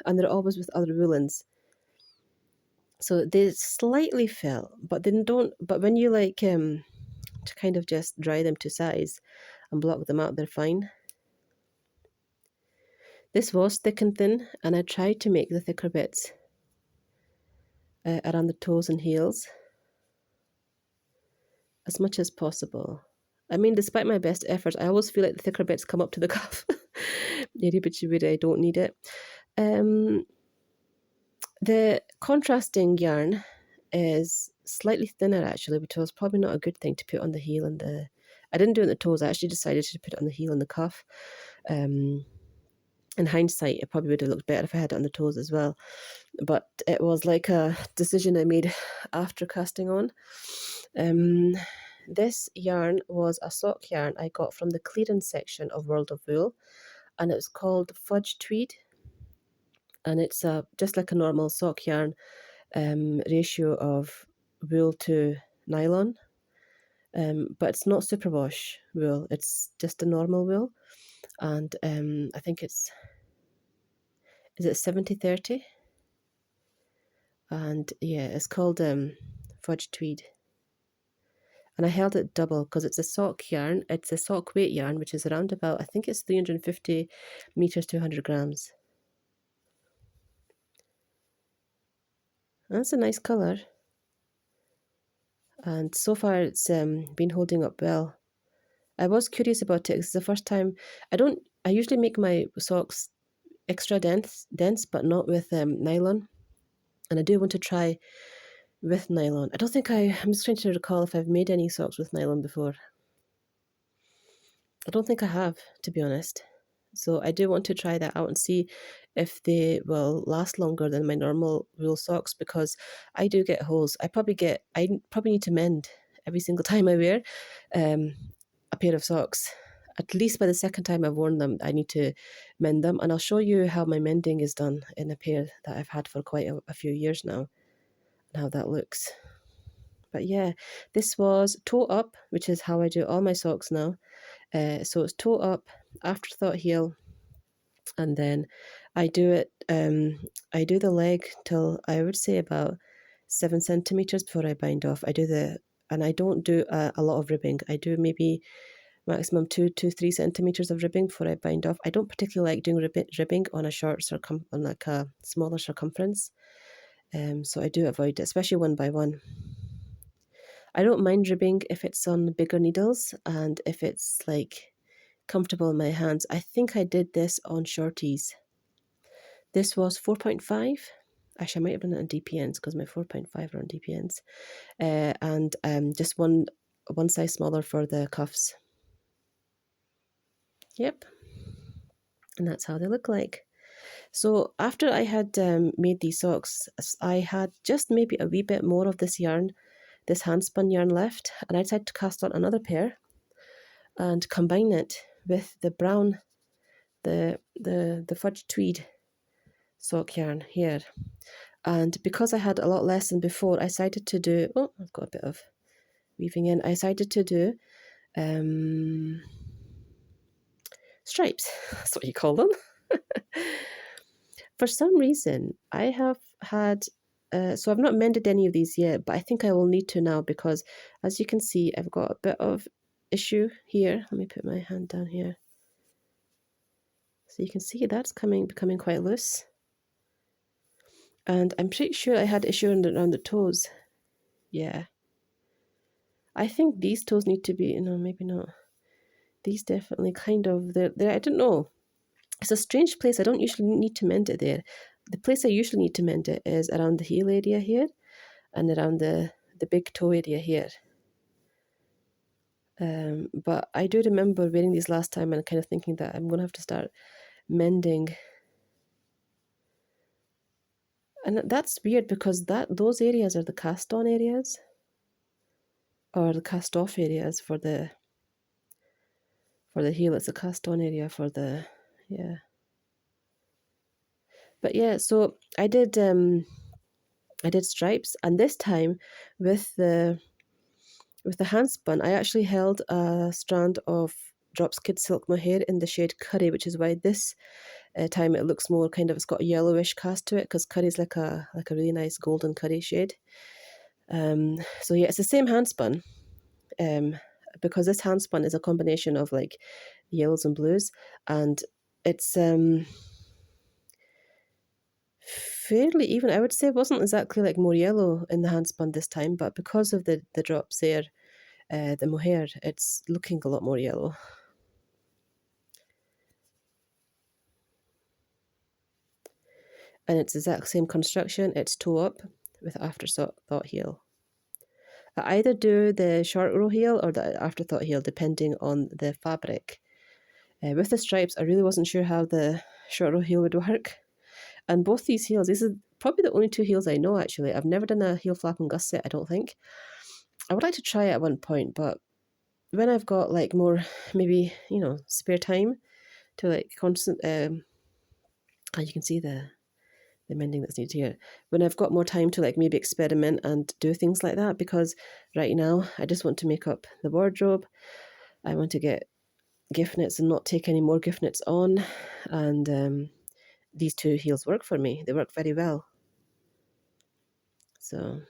they're always with other woolens. So they slightly fell, but when you to kind of just dry them to size and block them out, they're fine. This was thick and thin, and I tried to make the thicker bits around the toes and heels as much as possible. I mean, despite my best efforts, I always feel like the thicker bits come up to the cuff area, but I don't need it. The contrasting yarn is slightly thinner actually, which was probably not a good thing to put on the heel and the... I didn't do it on the toes, I actually decided to put it on the heel and the cuff. In hindsight, it probably would have looked better if I had it on the toes as well. But it was like a decision I made after casting on. This yarn was a sock yarn I got from the clearance section of World of Wool, and it's called Fudge Tweed. And it's just like a normal sock yarn ratio of wool to nylon. But it's not superwash wool, it's just a normal wool. And I think is it 70-30? And yeah, it's called Fudge Tweed. And I held it double because it's a sock yarn. It's a sock weight yarn, which is around about, I think it's 350 meters to 100 grams. That's a nice colour. And so far it's been holding up well. I was curious about it. It's the first time. I usually make my socks extra dense, but not with nylon. And I do want to try with nylon. I'm just trying to recall if I've made any socks with nylon before. I don't think I have, to be honest. So I do want to try that out and see if they will last longer than my normal wool socks, because I do get holes. I probably need to mend every single time I wear a pair of socks. At least by the second time I've worn them, I need to mend them. And I'll show you how my mending is done in a pair that I've had for quite a few years now, and how that looks. But yeah, this was toe up, which is how I do all my socks now. So it's toe up, afterthought heel, and then I do it. I do the leg till I would say about 7 centimeters before I bind off. And I don't do a lot of ribbing. I do maybe maximum 2 to 3 centimeters of ribbing before I bind off. I don't particularly like doing ribbing on on like a smaller circumference. So I do avoid it, especially one by one. I don't mind ribbing if it's on bigger needles and if it's like comfortable in my hands. I think I did this on shorties. This was 4.5. Actually, I might have done it on DPNs because my 4.5 are on DPNs. And just one size smaller for the cuffs. Yep. And that's how they look like. So after I had made these socks, I had just maybe a wee bit more of this yarn, this handspun yarn left, and I decided to cast on another pair and combine it with the brown, the Fudge Tweed sock yarn here. And because I had a lot less than before, I decided to do, I've got a bit of weaving in, I decided to do stripes, that's what you call them. For some reason, I have had, so I've not mended any of these yet, but I think I will need to now, because as you can see, I've got a bit of issue here. Let me put my hand down here. So you can see that's becoming quite loose. And I'm pretty sure I had issue around the toes. Yeah. I think these toes need to be, maybe not. These definitely kind of, they're I don't know. It's a strange place. I don't usually need to mend it there. The place I usually need to mend it is around the heel area here and around the big toe area here. But I do remember wearing these last time and kind of thinking that I'm going to have to start mending. And that's weird because those areas are the cast on areas, or the cast off areas for the heel. It's a cast on area for the, yeah. But yeah, so I did stripes, and this time with the handspun, I actually held a strand of Drops Kid Silk Mohair in the shade Curry, which is why this time it looks more kind of, it's got a yellowish cast to it, because curry is like a really nice golden curry shade. So yeah, it's the same handspun, because this handspun is a combination of like yellows and blues, and it's fairly even. I would say it wasn't exactly like more yellow in the handspun this time, but because of the drops there, the mohair, it's looking a lot more yellow. And it's the exact same construction. It's toe up with afterthought heel. I either do the short row heel or the afterthought heel, depending on the fabric. With the stripes, I really wasn't sure how the short row heel would work. And both these heels, this is probably the only two heels I know, actually. I've never done a heel flap and gusset, I don't think. I would like to try it at one point, but when I've got like more, maybe, you know, spare time to like constant, you can see the mending that's needed here. When I've got more time to like maybe experiment and do things like that, because right now I just want to make up the wardrobe. I want to get gift knits and not take any more gift knits on. And these two heels work for me. They work very well. So,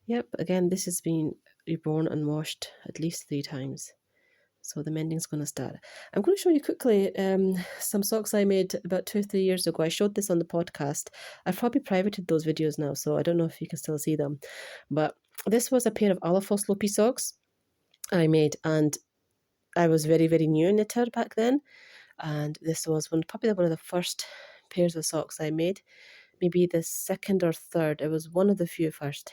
yep, again, this has been reborn and washed at least 3 times. So the mending's going to start. I'm going to show you quickly some socks I made about 2 or 3 years ago. I showed this on the podcast. I've probably privated those videos now, so I don't know if you can still see them. But this was a pair of Alafosslopi socks I made, and I was very, very new knitter back then. And this was probably one of the first pairs of socks I made. Maybe the second or third. It was one of the few first.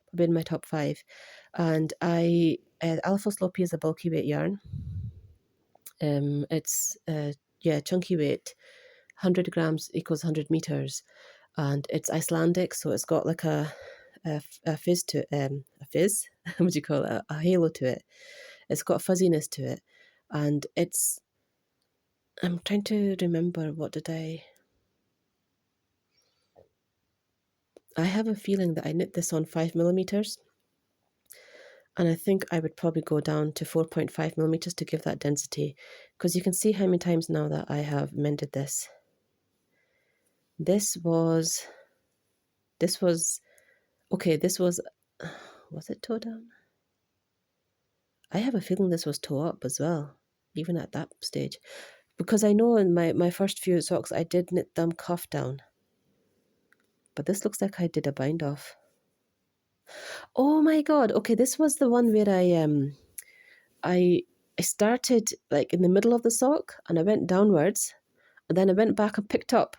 Probably in my top 5. And Alafosslopi is a bulky weight yarn. It's chunky weight. 100 grams equals 100 meters, and it's Icelandic, so it's got like a fizz to a fizz. What do you call it? A halo to it. It's got fuzziness to it, and it's. I'm trying to remember I have a feeling that I knit this on 5mm. And I think I would probably go down to 4.5mm to give that density, because you can see how many times now that I have mended this. Was it toe down? I have a feeling this was toe up as well, even at that stage. Because I know in my first few socks I did knit them cuff down. But this looks like I did a bind off. Oh my god, okay, this was the one where I started like in the middle of the sock and I went downwards, and then I went back and picked up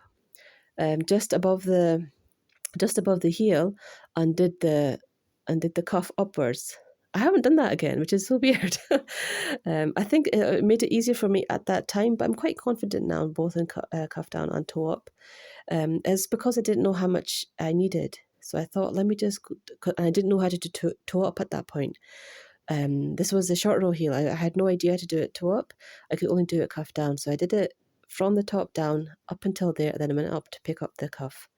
just above the heel and did the cuff upwards. I haven't done that again, which is so weird. I think it made it easier for me at that time, but I'm quite confident now both in cuff down and toe up. It's because I didn't know how much I needed. So I thought, let me just, and I didn't know how to do toe up at that point. This was a short row heel. I had no idea how to do it toe up. I could only do it cuff down. So I did it from the top down up until there, and then I went up to pick up the cuff.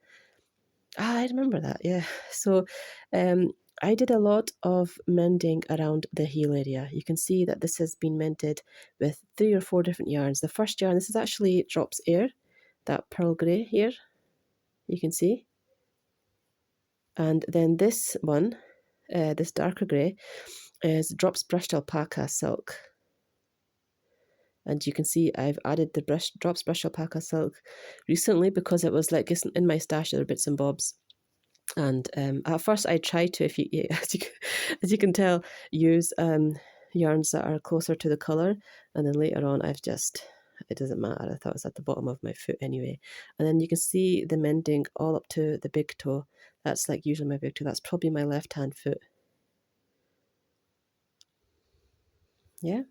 I remember that, yeah. So I did a lot of mending around the heel area. You can see that this has been mended with 3 or 4 different yarns. The first yarn, this is actually Drops Air, that pearl grey here, you can see. And then this one, this darker grey, is Drops Brushed Alpaca Silk. And you can see I've added the Drops Brushed Alpaca Silk recently because it was like in my stash, there were bits and bobs. And at first I tried to, as you can tell, use yarns that are closer to the colour. And then later on it doesn't matter. I thought it was at the bottom of my foot anyway. And then you can see the mending all up to the big toe. That's like usually my big toe. That's probably my left hand foot. Yeah.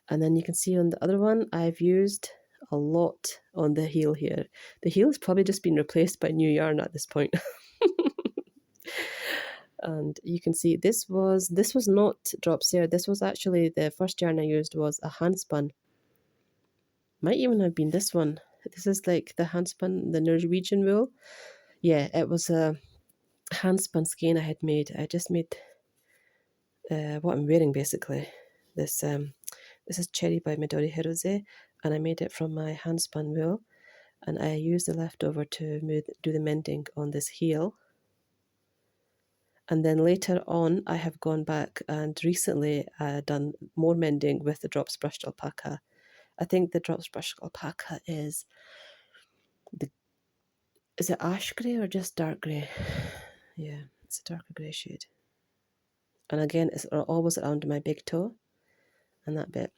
And then you can see on the other one, I've used a lot on the heel here. The heel has probably just been replaced by new yarn at this point. And you can see this was not Drops Air. This was actually, the first yarn I used was a handspun. Might even have been this one. This is like the handspun, the Norwegian wool. Yeah, it was a handspun skein I had made. I just made what I'm wearing basically. This is Cherry by Midori Hirose, and I made it from my handspun wool, and I used the leftover to do the mending on this heel. And then later on, I have gone back and recently done more mending with the Drops Brushed Alpaca. I think the Drops Brushed Alpaca is is it ash grey or just dark grey? Yeah, it's a darker grey shade. And again, it's always around my big toe and that bit.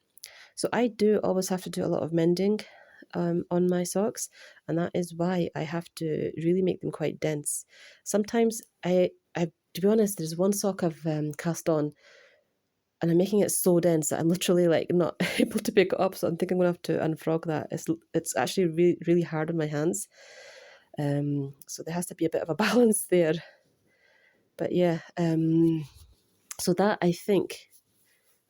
So I do always have to do a lot of mending on my socks, and that is why I have to really make them quite dense. Sometimes I to be honest, there's one sock I've cast on, and I'm making it so dense that I'm literally like not able to pick it up. So I'm thinking I'm gonna have to unfrog that. It's actually really, really hard on my hands. So there has to be a bit of a balance there. But yeah, so that I think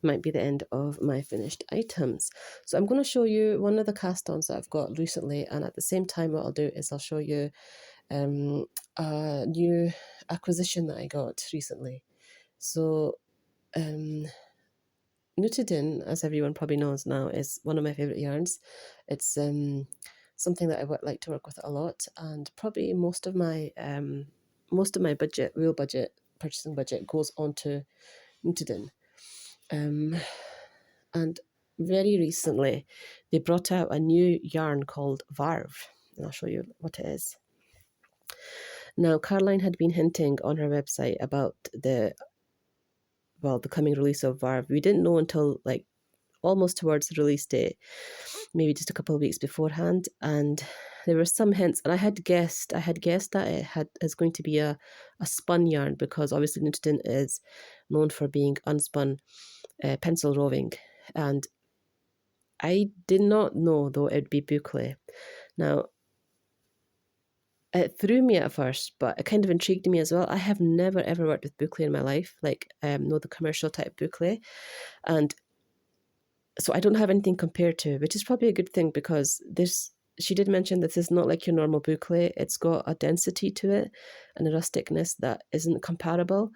might be the end of my finished items. So I'm going to show you one of the cast-ons that I've got recently, and at the same time what I'll do is I'll show you a new acquisition that I got recently. So Nutiden, as everyone probably knows now, is one of my favourite yarns. It's something that I would like to work with a lot, and probably most of my budget, real budget, purchasing budget goes onto Nutiden. And very recently they brought out a new yarn called Varv, and I'll show you what it is. Now, Caroline had been hinting on her website about the coming release of Varv. We didn't know until like almost towards the release date, maybe just a couple of weeks beforehand, and there were some hints, and I had guessed that it is going to be a spun yarn, because obviously Nutiden is known for being unspun pencil roving, and I did not know though it'd be Buca. Now, it threw me at first, but it kind of intrigued me as well. I have never ever worked with Buca in my life, like the commercial type Buca, and so I don't have anything compared to, which is probably a good thing, because she did mention that this is not like your normal Buca. It's got a density to it and a rusticness that isn't comparable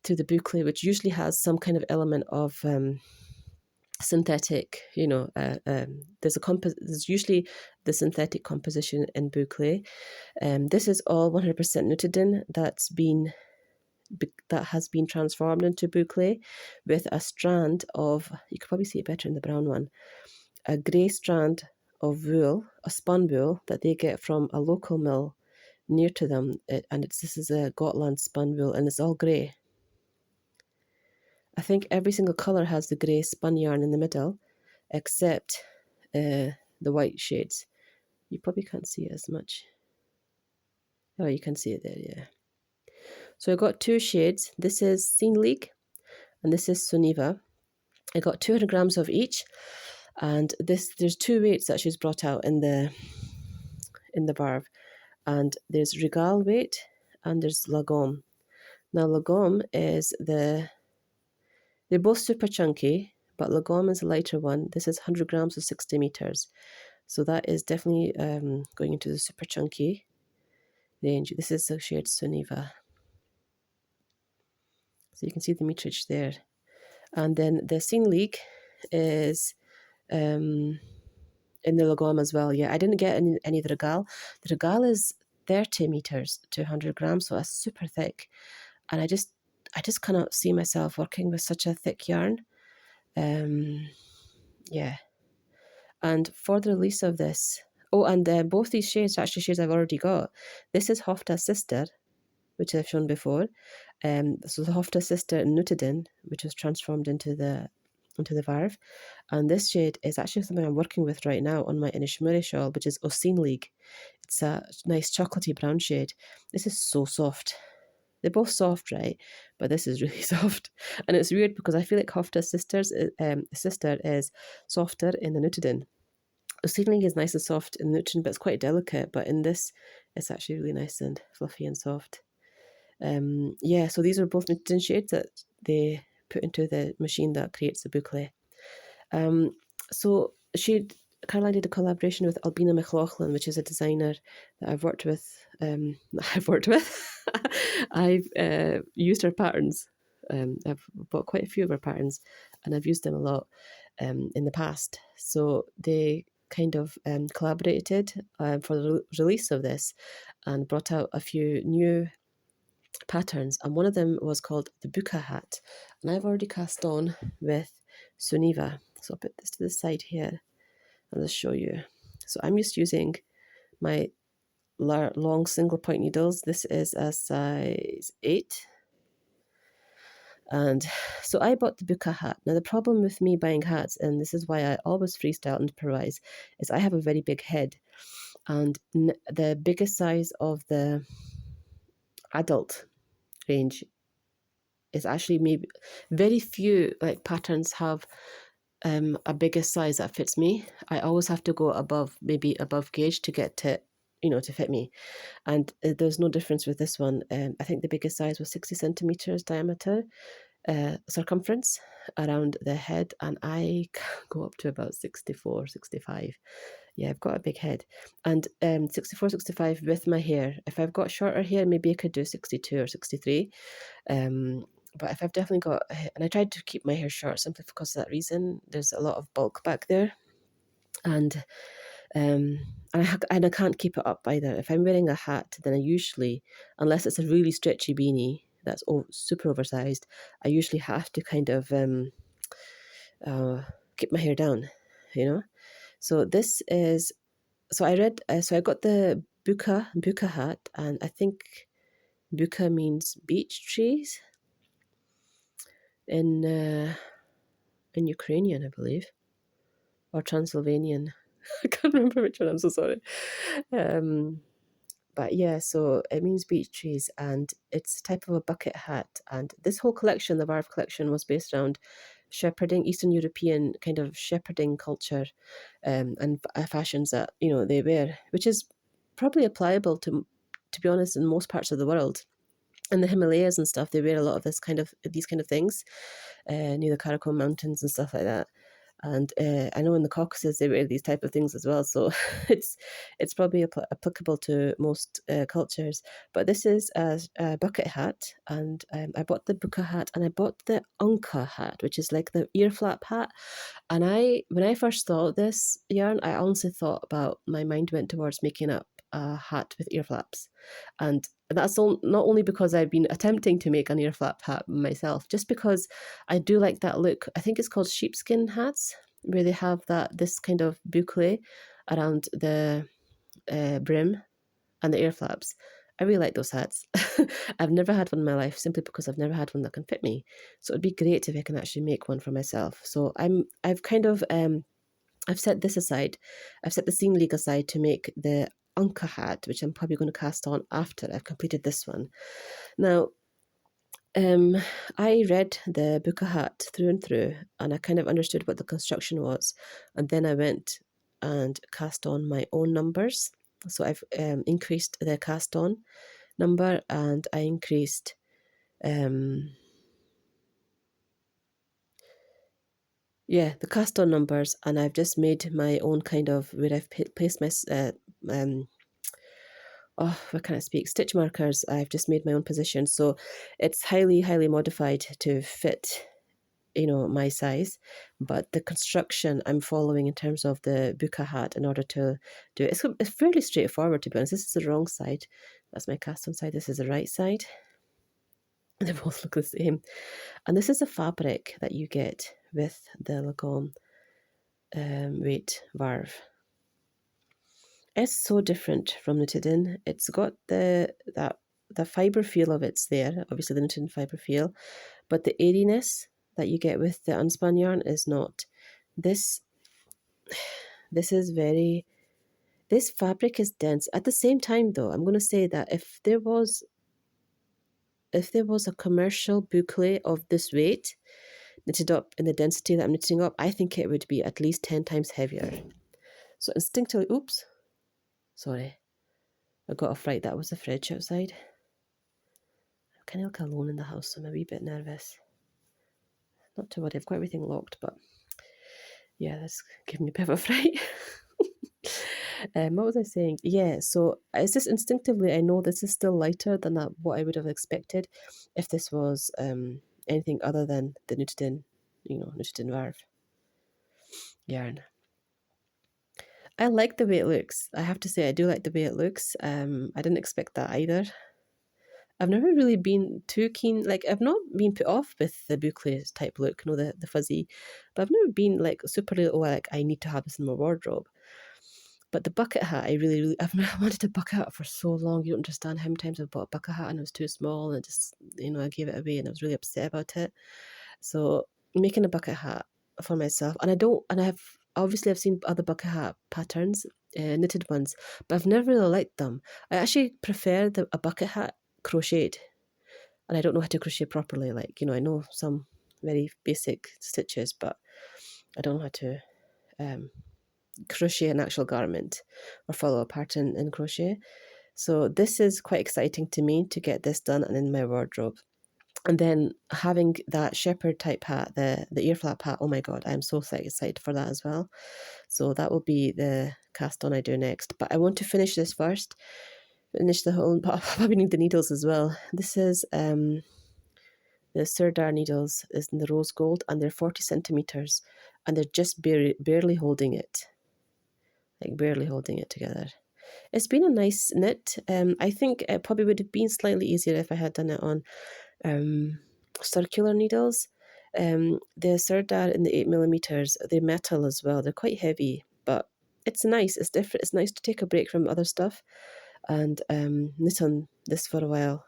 to the Buca, which usually has some kind of element of synthetic, there's usually the synthetic composition in Buca. This is all 100% Nutiden that has been transformed into Buca, with a strand of, you could probably see it better in the brown one, a grey strand of wool, a spun wool that they get from a local mill near to them, this is a Gotland spun wool, and it's all grey. I think every single colour has the grey spun yarn in the middle, except the white shades. You probably can't see it as much. Oh, you can see it there, yeah. So I got two shades. This is Synlig, and this is Sunniva. I got 200 grams of each, and there's two weights that she's brought out in the Varv, and there's Regal weight and there's Lagom. Now Lagom is they're both super chunky, but Lagom is a lighter one. This is 100 grams of 60 meters. So that is definitely going into the super chunky range. This is the shade Sunniva. So you can see the meterage there. And then the Synlig is in the Lagom as well. Yeah, I didn't get any of the Regal. The Regal is 30 meters to 100 grams, so that's super thick. And I just cannot see myself working with such a thick yarn. Yeah. And for the release of this, and both these shades are actually shades I've already got. This is Hofta's sister, which I've shown before. So the Hofta's sister in Nutiden, which was transformed into the Varv. And this shade is actually something I'm working with right now on my Inishmurray shawl, which is Synlig. It's a nice chocolatey brown shade. This is so soft. They're both soft, right? But this is really soft. And it's weird because I feel like Hofta's sister is softer in the Nutiden. Synlig is nice and soft in the Nutiden, but it's quite delicate. But in this, it's actually really nice and fluffy and soft. Yeah, so these are both Nutiden shades that they put into the machine that creates the Buca. So Caroline did a collaboration with Ailbiona McLaughlin, which is a designer that I've worked with. I've used her patterns. I've bought quite a few of her patterns, and I've used them a lot in the past. So they kind of collaborated for the release of this and brought out a few new patterns, and one of them was called the Buca hat, and I've already cast on with Sunniva. So I'll put this to the side here and I'll show you. So I'm just using my long single point needles. This is a size 8. And so I bought the Buca hat. Now the problem with me buying hats, and this is why I always freestyle and improvise, is I have a very big head. And the biggest size of the adult range is actually maybe very few like patterns have a biggest size that fits me. I always have to go above gauge to get to, to fit me. And there's no difference with this one. I think the biggest size was 60 centimeters diameter, circumference around the head, and I go up to about 64, 65. Yeah, I've got a big head. And 64, 65 with my hair. If I've got shorter hair, maybe I could do 62 or 63. But if I've definitely got, and I tried to keep my hair short simply because of that reason. There's a lot of bulk back there, and I can't keep it up either. If I'm wearing a hat, then I usually, unless it's a really stretchy beanie that's super oversized, I usually have to kind of keep my hair down, So this is, so I read, so I got the Buca hat, and I think Buca means beech trees in Ukrainian, I believe, or Transylvanian. I can't remember which one, I'm so sorry. But yeah, so it means beech trees, and it's a type of a bucket hat. And this whole collection, the Varv collection, was based around shepherding, Eastern European kind of shepherding culture, and fashions that, they wear, which is probably applicable to be honest, in most parts of the world. In the Himalayas and stuff, they wear a lot of these kind of things, near the Karakoram Mountains and stuff like that. And I know in the Caucasus they wear these type of things as well. So it's probably applicable to most cultures. But this is a bucket hat, and I bought the Buca hat, and I bought the Unca hat, which is like the ear flap hat. And when I first thought this yarn, I honestly thought about, my mind went towards making up a hat with ear flaps. And that's not only because I've been attempting to make an ear flap hat myself, just because I do like that look. I think it's called sheepskin hats, where they have this kind of boucle around the brim and the ear flaps. I really like those hats. I've never had one in my life, simply because I've never had one that can fit me. So it'd be great if I can actually make one for myself. So I've kind of I've set this aside. I've set the Synlig aside to make the Unca hat, which I'm probably going to cast on after I've completed this one. Now, I read the Buca hat through and through, and I kind of understood what the construction was. And then I went and cast on my own numbers. So I've increased the cast on number, and I increased the cast on numbers, and I've just made my own kind of, where I've placed my what can I speak? Stitch markers. I've just made my own position, so it's highly, highly modified to fit, my size. But the construction I'm following in terms of the Buca hat in order to do it, it's fairly straightforward, to be honest. This is the wrong side. That's my cast on side. This is the right side. They both look the same. And this is a fabric that you get with the Lagom weight Varv. It's so different from Nutiden. It's got the fibre feel of it's there, obviously the Nutiden fibre feel, but the airiness that you get with the unspun yarn is not. This fabric is dense. At the same time, though, I'm going to say that if there was a commercial boucle of this weight knitted up in the density that I'm knitting up, I think it would be at least 10 times heavier. So instinctively, oops, sorry, I got a fright. That was the fridge outside. I'm kind of like alone in the house, so I'm a wee bit nervous. Not to worry, I've got everything locked, but yeah, that's giving me a bit of a fright. What was I saying? Yeah, so it's just instinctively, I know this is still lighter than what I would have expected if this was anything other than the Nutiden, Nutiden Varv yarn. I like the way it looks. I have to say, I do like the way it looks. I didn't expect that either. I've never really been too keen, like, I've not been put off with the boucle type look, the fuzzy, but I've never been like super, like, I need to have this in my wardrobe. But the bucket hat, I've wanted a bucket hat for so long. You don't understand how many times I've bought a bucket hat and it was too small, and just, I gave it away and I was really upset about it. So making a bucket hat for myself, and I've seen other bucket hat patterns, knitted ones, but I've never really liked them. I actually prefer a bucket hat crocheted, and I don't know how to crochet properly. Like, I know some very basic stitches, but I don't know how to crochet an actual garment or follow a pattern in crochet. So this is quite exciting to me to get this done and in my wardrobe. And then having that shepherd type hat, the ear flap hat, oh my god, I'm so excited for that as well. So that will be the cast on I do next. But I want to finish this first. Finish the whole, but I'll probably need the needles as well. This is the Sirdar needles is in the rose gold, and they're 40 centimeters, and they're just barely holding it. Like barely holding it together. It's been a nice knit. I think it probably would have been slightly easier if I had done it on circular needles. The Sirdar in the 8mm, they're metal as well. They're quite heavy, but it's nice. It's different. It's nice to take a break from other stuff and knit on this for a while.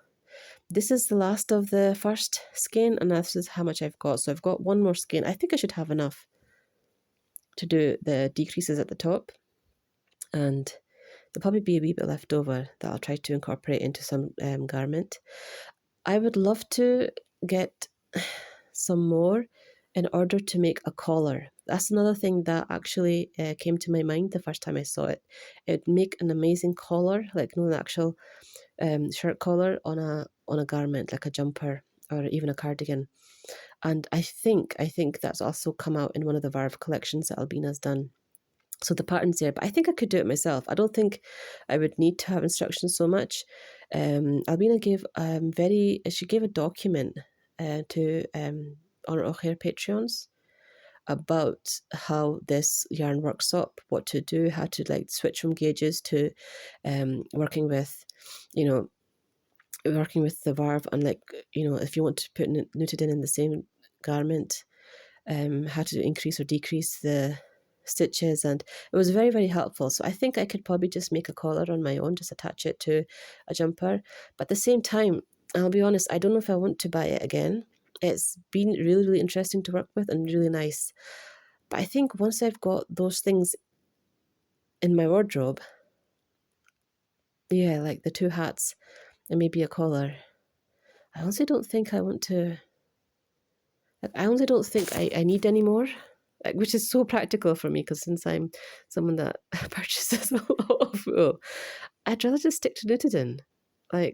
This is the last of the first skein, and this is how much I've got. So I've got one more skein. I think I should have enough to do the decreases at the top, and there'll probably be a wee bit left over that I'll try to incorporate into some garment. I would love to get some more in order to make a collar. That's another thing that actually came to my mind the first time I saw it. It'd make an amazing collar, like an actual shirt collar on a garment, like a jumper or even a cardigan. And I think that's also come out in one of the Varv collections that Ailbiona's done. So the pattern's there, but I think I could do it myself. I don't think I would need to have instructions so much. Ailbiona gave she gave a document to on our hair Patreons about how this yarn works up, what to do, how to like switch from gauges to working with the Varv, and like, if you want to put Nutiden in the same garment, how to increase or decrease the stitches, and it was very, very helpful. So I think I could probably just make a collar on my own, just attach it to a jumper. But at the same time, I'll be honest, I don't know if I want to buy it again. It's been really, really interesting to work with and really nice. But I think once I've got those things in my wardrobe, yeah, like the two hats and maybe a collar, I honestly don't think I want to, I honestly don't think I need any more. Which is so practical for me, because since I'm someone that purchases a lot of wool, I'd rather just stick to Nutiden. I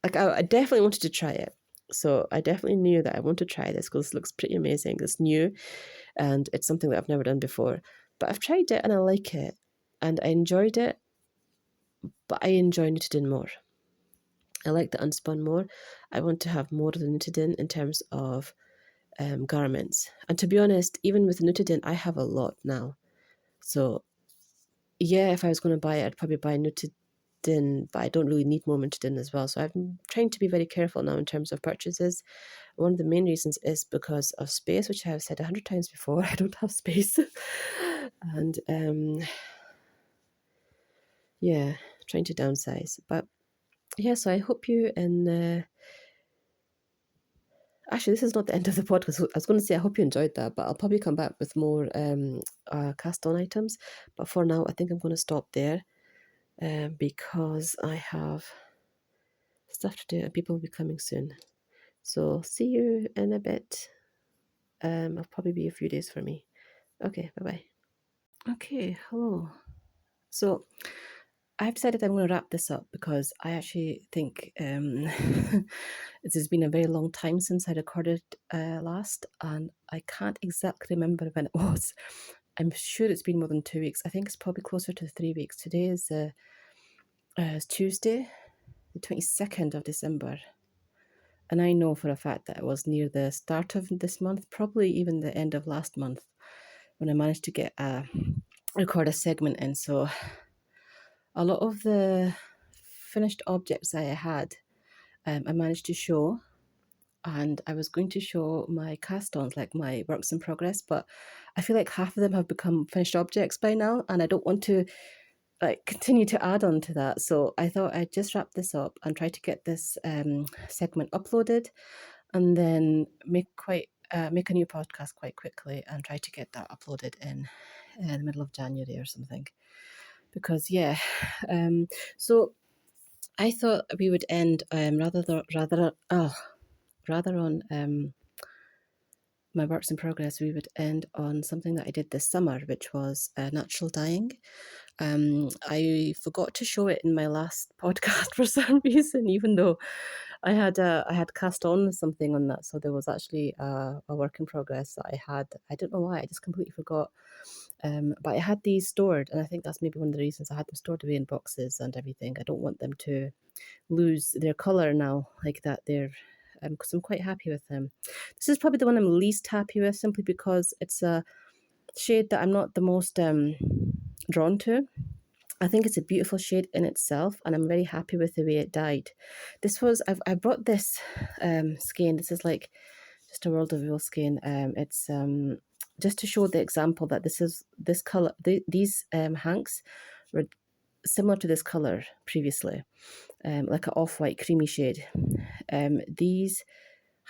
definitely wanted to try it. So I definitely knew that I want to try this because it looks pretty amazing. It's new and it's something that I've never done before. But I've tried it and I like it and I enjoyed it, but I enjoy Nutiden more. I like the unspun more. I want to have more of the Nutiden in terms of garments. And to be honest, even with Nutiden, I have a lot now. So yeah, if I was going to buy it, I'd probably buy Nutiden, but I don't really need more Nutiden as well. So I'm trying to be very careful now in terms of purchases. One of the main reasons is because of space, which I have said 100 times before. I don't have space. And yeah, trying to downsize. But yeah, so I hope you actually, this is not the end of the podcast. I was going to say I hope you enjoyed that, but I'll probably come back with more cast-on items. But for now, I think I'm going to stop there because I have stuff to do and people will be coming soon. So see you in a bit. It'll probably be a few days for me. Okay, bye-bye. Okay, hello. So I've decided I'm going to wrap this up because I actually think it has been a very long time since I recorded last, and I can't exactly remember when it was. I'm sure it's been more than 2 weeks. I think it's probably closer to 3 weeks. Today is Tuesday, the 22nd of December. And I know for a fact that it was near the start of this month, probably even the end of last month, when I managed to record a segment in. So a lot of the finished objects I had, I managed to show, and I was going to show my cast-ons, like my works in progress, but I feel like half of them have become finished objects by now, and I don't want to like continue to add on to that. So I thought I'd just wrap this up and try to get this segment uploaded, and then make a new podcast quite quickly and try to get that uploaded in the middle of January or something. Because so I thought we would end rather on my works in progress. We would end on something that I did this summer, which was natural dyeing. I forgot to show it in my last podcast for some reason, even though I had cast on something on that. So there was actually a work in progress that I had. I don't know why, I just completely forgot. But I had these stored, and I think that's maybe one of the reasons I had them stored away in boxes and everything. I don't want them to lose their colour now, like that. They're because I'm quite happy with them. This is probably the one I'm least happy with, simply because it's a shade that I'm not the most drawn to. I think it's a beautiful shade in itself, and I'm very happy with the way it dyed. I brought this skein. This is like just a World of Wool skein. It's just to show the example that this color. These hanks were similar to this color previously, like an off-white creamy shade. These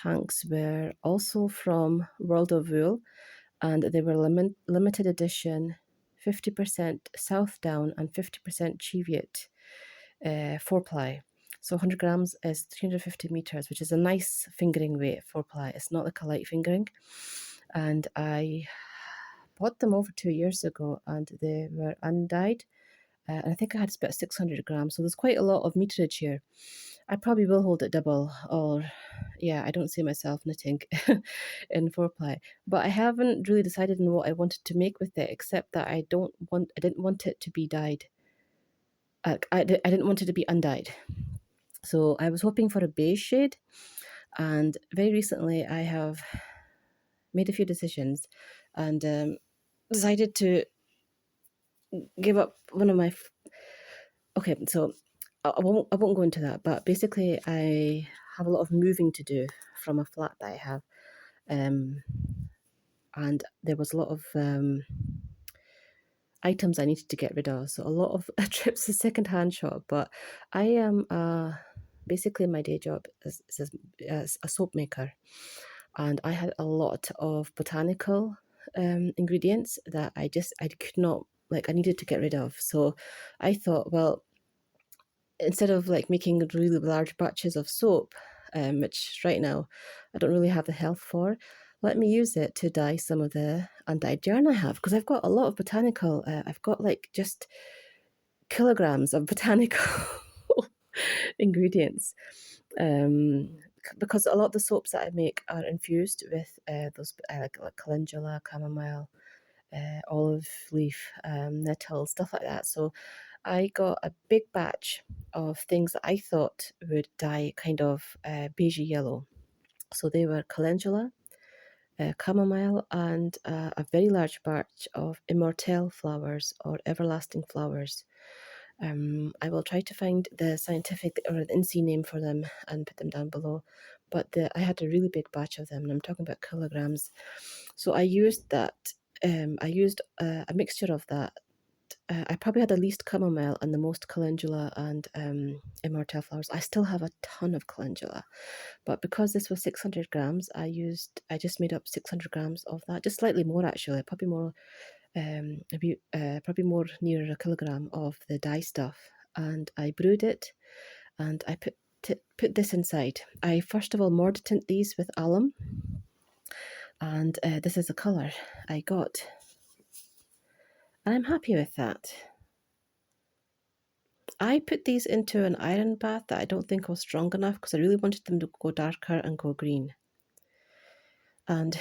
hanks were also from World of Wool, and they were limited edition, 50% South Down and 50% Cheviot 4-ply. So 100 grams is 350 meters, which is a nice fingering weight 4-ply. It's not like a light fingering. And I bought them over 2 years ago, and they were undyed. And I think I had about 600 grams, so there's quite a lot of meterage here. I probably will hold it double, or I don't see myself knitting in 4-ply. But I haven't really decided on what I wanted to make with it, except that I didn't want it to be dyed. I didn't want it to be undyed. So I was hoping for a beige shade, and very recently I have made a few decisions and decided to give up one of my... Okay, so I won't go into that, but basically I have a lot of moving to do from a flat that I have, and there was a lot of items I needed to get rid of, so a lot of trips to second-hand shop. But I am basically my day job is a soap maker, and I had a lot of botanical ingredients that I could not, like, I needed to get rid of. So I thought, well, instead of like making really large batches of soap, which right now I don't really have the health for, let me use it to dye some of the undyed yarn I have, because I've got a lot of botanical. I've got like just kilograms of botanical ingredients, because a lot of the soaps that I make are infused with those like calendula, chamomile, olive leaf, nettle, stuff like that. So I got a big batch of things that I thought would dye kind of beige yellow. So they were calendula, chamomile, and a very large batch of immortelle flowers, or everlasting flowers. I will try to find the scientific or the INSEE name for them and put them down below. But I had a really big batch of them, and I'm talking about kilograms. So I used that. I used a mixture of that. I probably had the least chamomile and the most calendula and immortelle flowers. I still have a ton of calendula, but because this was 600 grams, I just made up 600 grams of that, just slightly more actually, probably more, probably more near a kilogram of the dye stuff, and I brewed it, and I put this inside. I first of all mordant these with alum, and this is the colour I got. And I'm happy with that. I put these into an iron bath that I don't think was strong enough, because I really wanted them to go darker and go green. And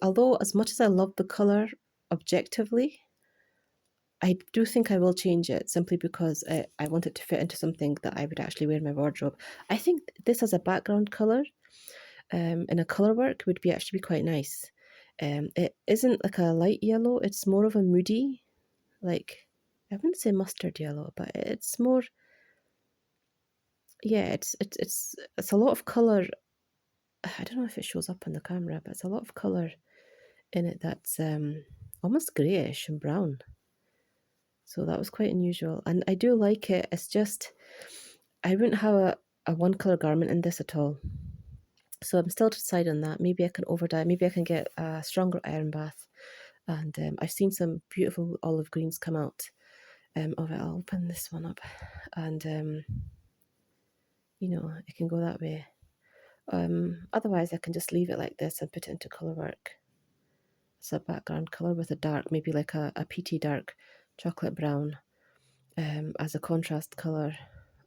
although as much as I love the colour objectively, I do think I will change it, simply because I want it to fit into something that I would actually wear in my wardrobe. I think this as a background colour in a colourwork would actually be quite nice. It isn't like a light yellow, it's more of a moody, like, I wouldn't say mustard yellow, but it's more, it's a lot of colour I don't know if it shows up on the camera, but it's a lot of colour in it that's almost greyish and brown. So that was quite unusual. And I do like it. It's just, I wouldn't have a one colour garment in this at all. So I'm still deciding that. Maybe I can overdye. Maybe I can get a stronger iron bath. And I've seen some beautiful olive greens come out of it. I'll open this one up. And, you know, it can go that way. Otherwise, I can just leave it like this and put it into colourwork. It's a background colour with a dark, maybe like a peaty dark chocolate brown as a contrast colour,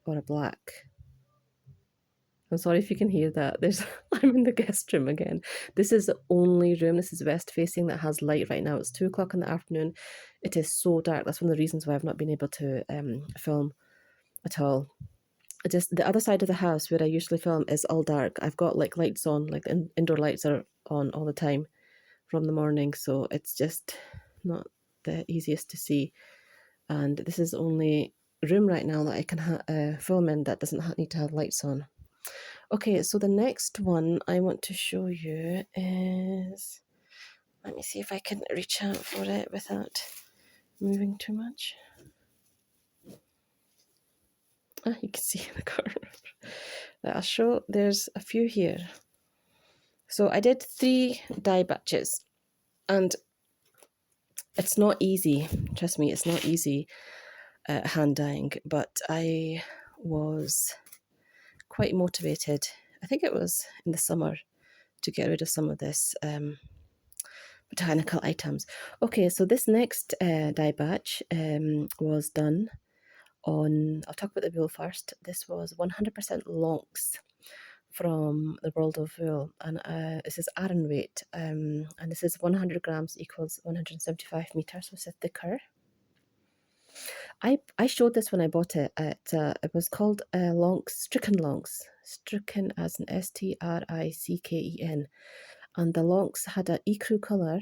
or a black. I'm sorry if you can hear that. I'm in the guest room again. This is the only room, this is west facing, that has light right now. It's 2 o'clock in the afternoon. It is so dark. That's one of the reasons why I've not been able to film at all. Just the other side of the house where I usually film is all dark. I've got like lights on, like indoor lights are on all the time from the morning, so it's just not the easiest to see. And this is the only room right now that I can film in that doesn't need to have lights on. Okay, so the next one I want to show you is, let me see if I can reach out for it without moving too much. You can see in the corner. I'll show, there's a few here. So I did 3 dye batches, and it's not easy, trust me, it's not easy hand dyeing, but I was quite motivated, I think it was in the summer, to get rid of some of this botanical items. Okay, so this next dye batch was done on, I'll talk about the wool first. This was 100% lonks from the world of wool, and this is Aran weight, and this is 100 grams equals 175 meters, so it's a thicker. I showed this when I bought it. It was called lonks, stricken lonks, stricken as an STRICKEN, and the lonks had an ecru colour,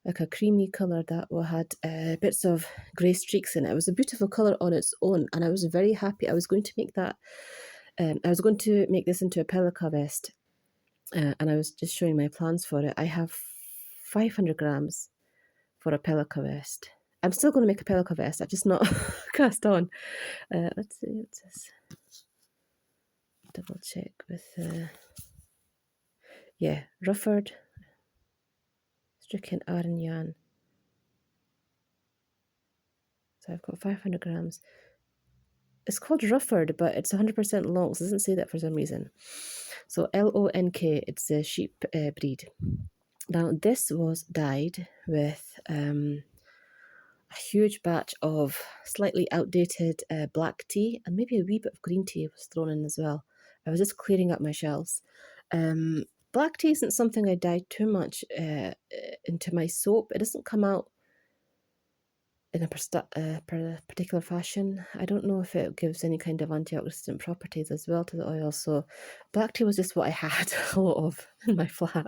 like a creamy colour that had bits of grey streaks in it. It was a beautiful colour on its own, and I was very happy. I was going to make that. I was going to make this into a pelica vest, and I was just showing my plans for it. I have 500 grams for a pelica vest. I'm still going to make a pelica vest. I've just not cast on. Let's see. What's this? Double check with. Yeah, Rufford, stricken Aran yarn. So I've got 500 grams. It's called Rufford, but it's 100% lonks. It doesn't say that for some reason. So LONK, it's a sheep breed. Now, this was dyed with a huge batch of slightly outdated black tea, and maybe a wee bit of green tea was thrown in as well. I was just clearing up my shelves. Black tea isn't something I dye too much into my soap. It doesn't come out in a particular fashion. I don't know if it gives any kind of antioxidant properties as well to the oil. So black tea was just what I had a lot of in my flat.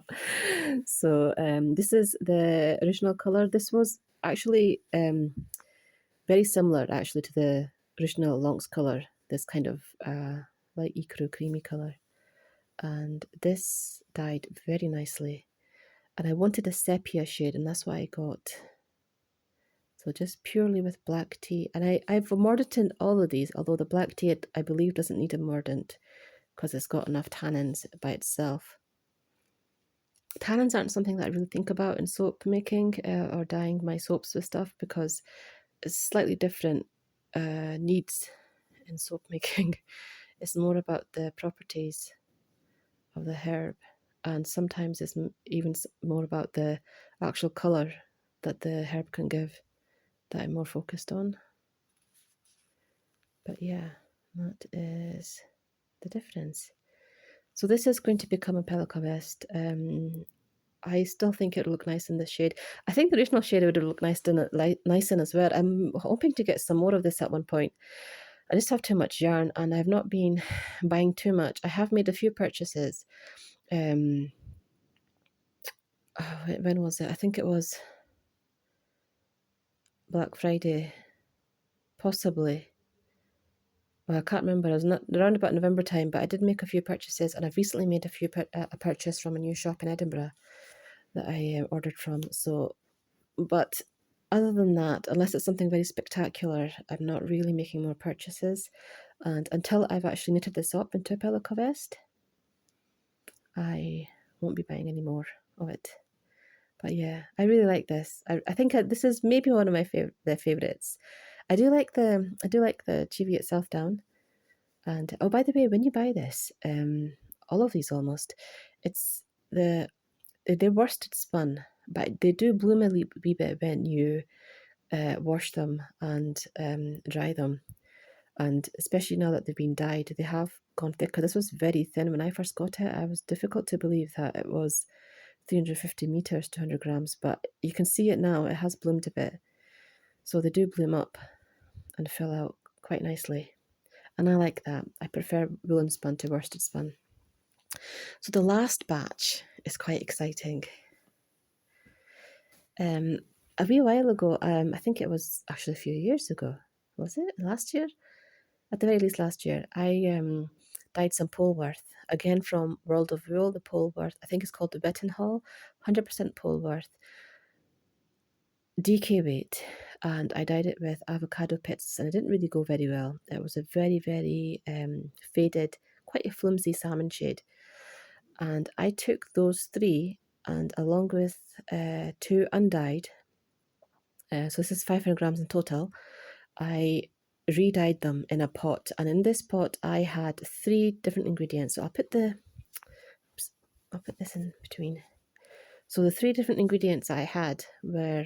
So this is the original colour. This was actually very similar actually to the original Lonks colour, this kind of light ecru creamy colour. And this dyed very nicely. And I wanted a sepia shade, and that's what I got. So just purely with black tea. And I've mordant all of these, although the black tea, I believe, doesn't need a mordant because it's got enough tannins by itself. Tannins aren't something that I really think about in soap making or dyeing my soaps with stuff, because it's slightly different needs in soap making. It's more about the properties of the herb, and sometimes it's even more about the actual colour that the herb can give that I'm more focused on. But yeah, that is the difference. So this is going to become a pelica vest. I still think it'll look nice in this shade. I think the original shade would have looked nice in as well. I'm hoping to get some more of this at one point. I just have too much yarn, and I've not been buying too much. I have made a few purchases. When was it? I think it was Black Friday, possibly. well, I can't remember, it was not around about November time, but I did make a few purchases, and I've recently made a purchase from a new shop in Edinburgh that I ordered from. So, but other than that, unless it's something very spectacular, I'm not really making more purchases. And until I've actually knitted this up into a pelico vest, I won't be buying any more of it. But yeah, I really like this. I think this is maybe one of my favorites. I do like the chibi itself down. And oh, by the way, when you buy this, all of these almost, it's they're worsted spun, but they do bloom a wee bit when you wash them and dry them. And especially now that they've been dyed, they have gone thicker. This was very thin when I first got it. I was difficult to believe that it was 350 meters, 200 grams, but you can see it now. It has bloomed a bit. So they do bloom up and fill out quite nicely. And I like that. I prefer woolen spun to worsted spun. So the last batch is quite exciting. A wee while ago, I think it was actually a few years ago, was it? Last year? At the very least last year, I dyed some Polworth, again from World of Wool, the Polworth. I think it's called the Bitten Hall, 100% Polworth, DK weight, and I dyed it with avocado pits, and it didn't really go very well. It was a very, very faded, quite a flimsy salmon shade. And I took those three, and along with 2 undyed, so this is 500 grams in total, I re-dyed them in a pot. And in this pot, I had 3 different ingredients. So I'll put this in between. So the 3 different ingredients I had were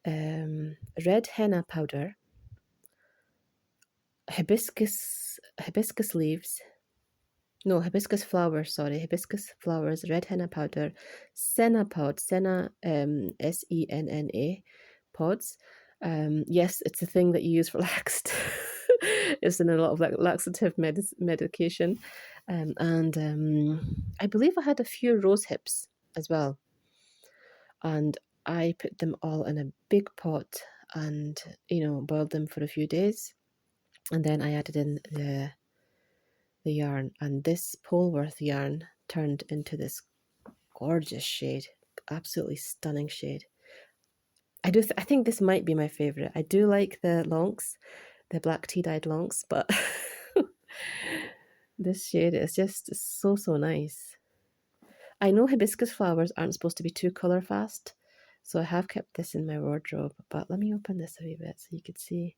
red henna powder, hibiscus flowers, red henna powder, senna pods, senna, SENNA pods. Yes, it's a thing that you use for laxed. It's in a lot of laxative medication. And I believe I had a few rose hips as well. And I put them all in a big pot and, boiled them for a few days. And then I added in the yarn, and this Polworth yarn turned into this gorgeous shade, absolutely stunning shade. I think this might be my favourite. I do like the lonks, the black tea-dyed lonks, but this shade is just so nice. I know hibiscus flowers aren't supposed to be too colour fast, so I have kept this in my wardrobe, but let me open this a wee bit so you can see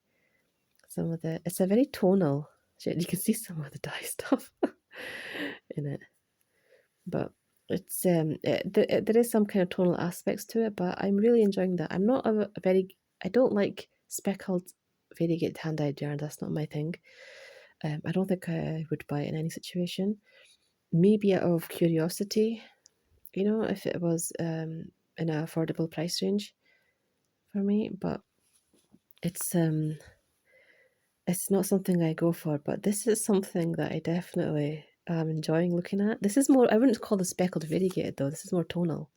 some of it's a very tonal shade. You can see some of the dye stuff in it, but it's there is some kind of tonal aspects to it, but I'm really enjoying that. I'm not I don't like speckled variegated hand-dyed yarn. That's not my thing. I don't think I would buy it in any situation. Maybe out of curiosity, if it was in an affordable price range for me, but it's not something I go for. But this is something that I definitely am enjoying looking at. This is more, I wouldn't call the speckled variegated though. This is more tonal,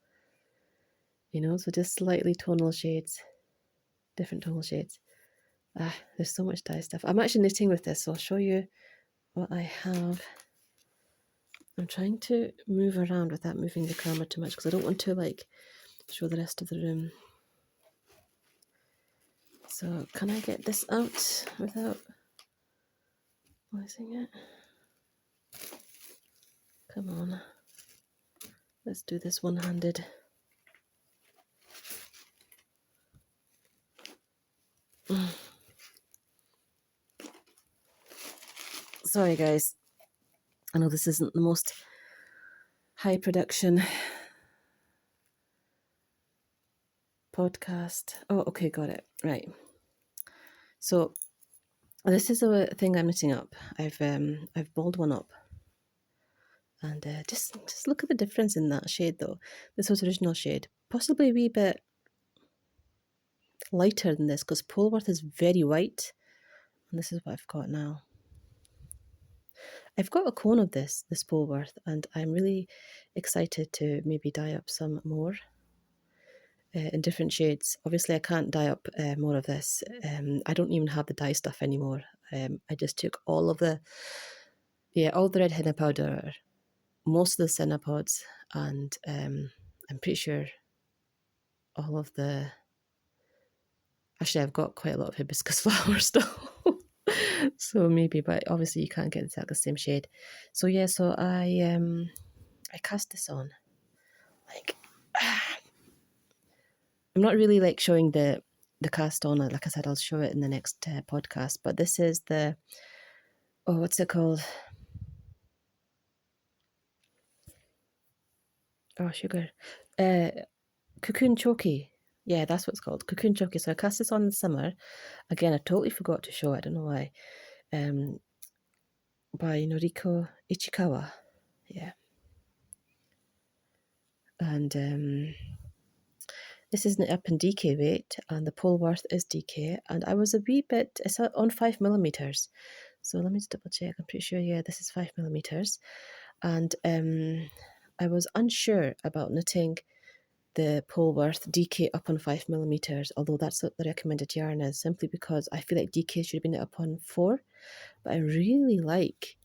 so just slightly tonal shades, different tonal shades. There's so much dye stuff. I'm actually knitting with this, so I'll show you what I have. I'm trying to move around without moving the camera too much because I don't want to show the rest of the room. So can I get this out without losing it? Come on. Let's do this one-handed. Sorry guys, I know this isn't the most high production podcast. Oh, okay, got it. Right. So this is a thing I'm knitting up. I've balled one up, and just look at the difference in that shade though. This was original shade, possibly a wee bit lighter than this because Polworth is very white, and this is what I've got now. I've got a cone of this Polworth, and I'm really excited to maybe dye up some more in different shades. Obviously I can't dye up more of this. I don't even have the dye stuff anymore. I just took all the red henna powder, most of the senna pods, and I'm pretty sure all of the... Actually, I've got quite a lot of hibiscus flowers still. So maybe, but obviously you can't get exactly the same shade. So yeah, so I cast this on. Like, I'm not really like showing the cast on. Like I said, I'll show it in the next podcast. But this is the... oh, what's it called? Oh, sugar. Cocoon Choki. Yeah, that's what it's called. Cocoon Choki. So I cast this on in the summer. Again, I totally forgot to show it. I don't know why. By Noriko Ichikawa. Yeah. And this isn't up in DK weight, and the pole worth is DK. And I was a wee bit... it's on 5mm. So let me just double check. I'm pretty sure, yeah, this is 5mm. And I was unsure about knitting the Polworth DK up on 5mm, although that's what the recommended yarn is, simply because I feel like DK should have been up on 4. But I really like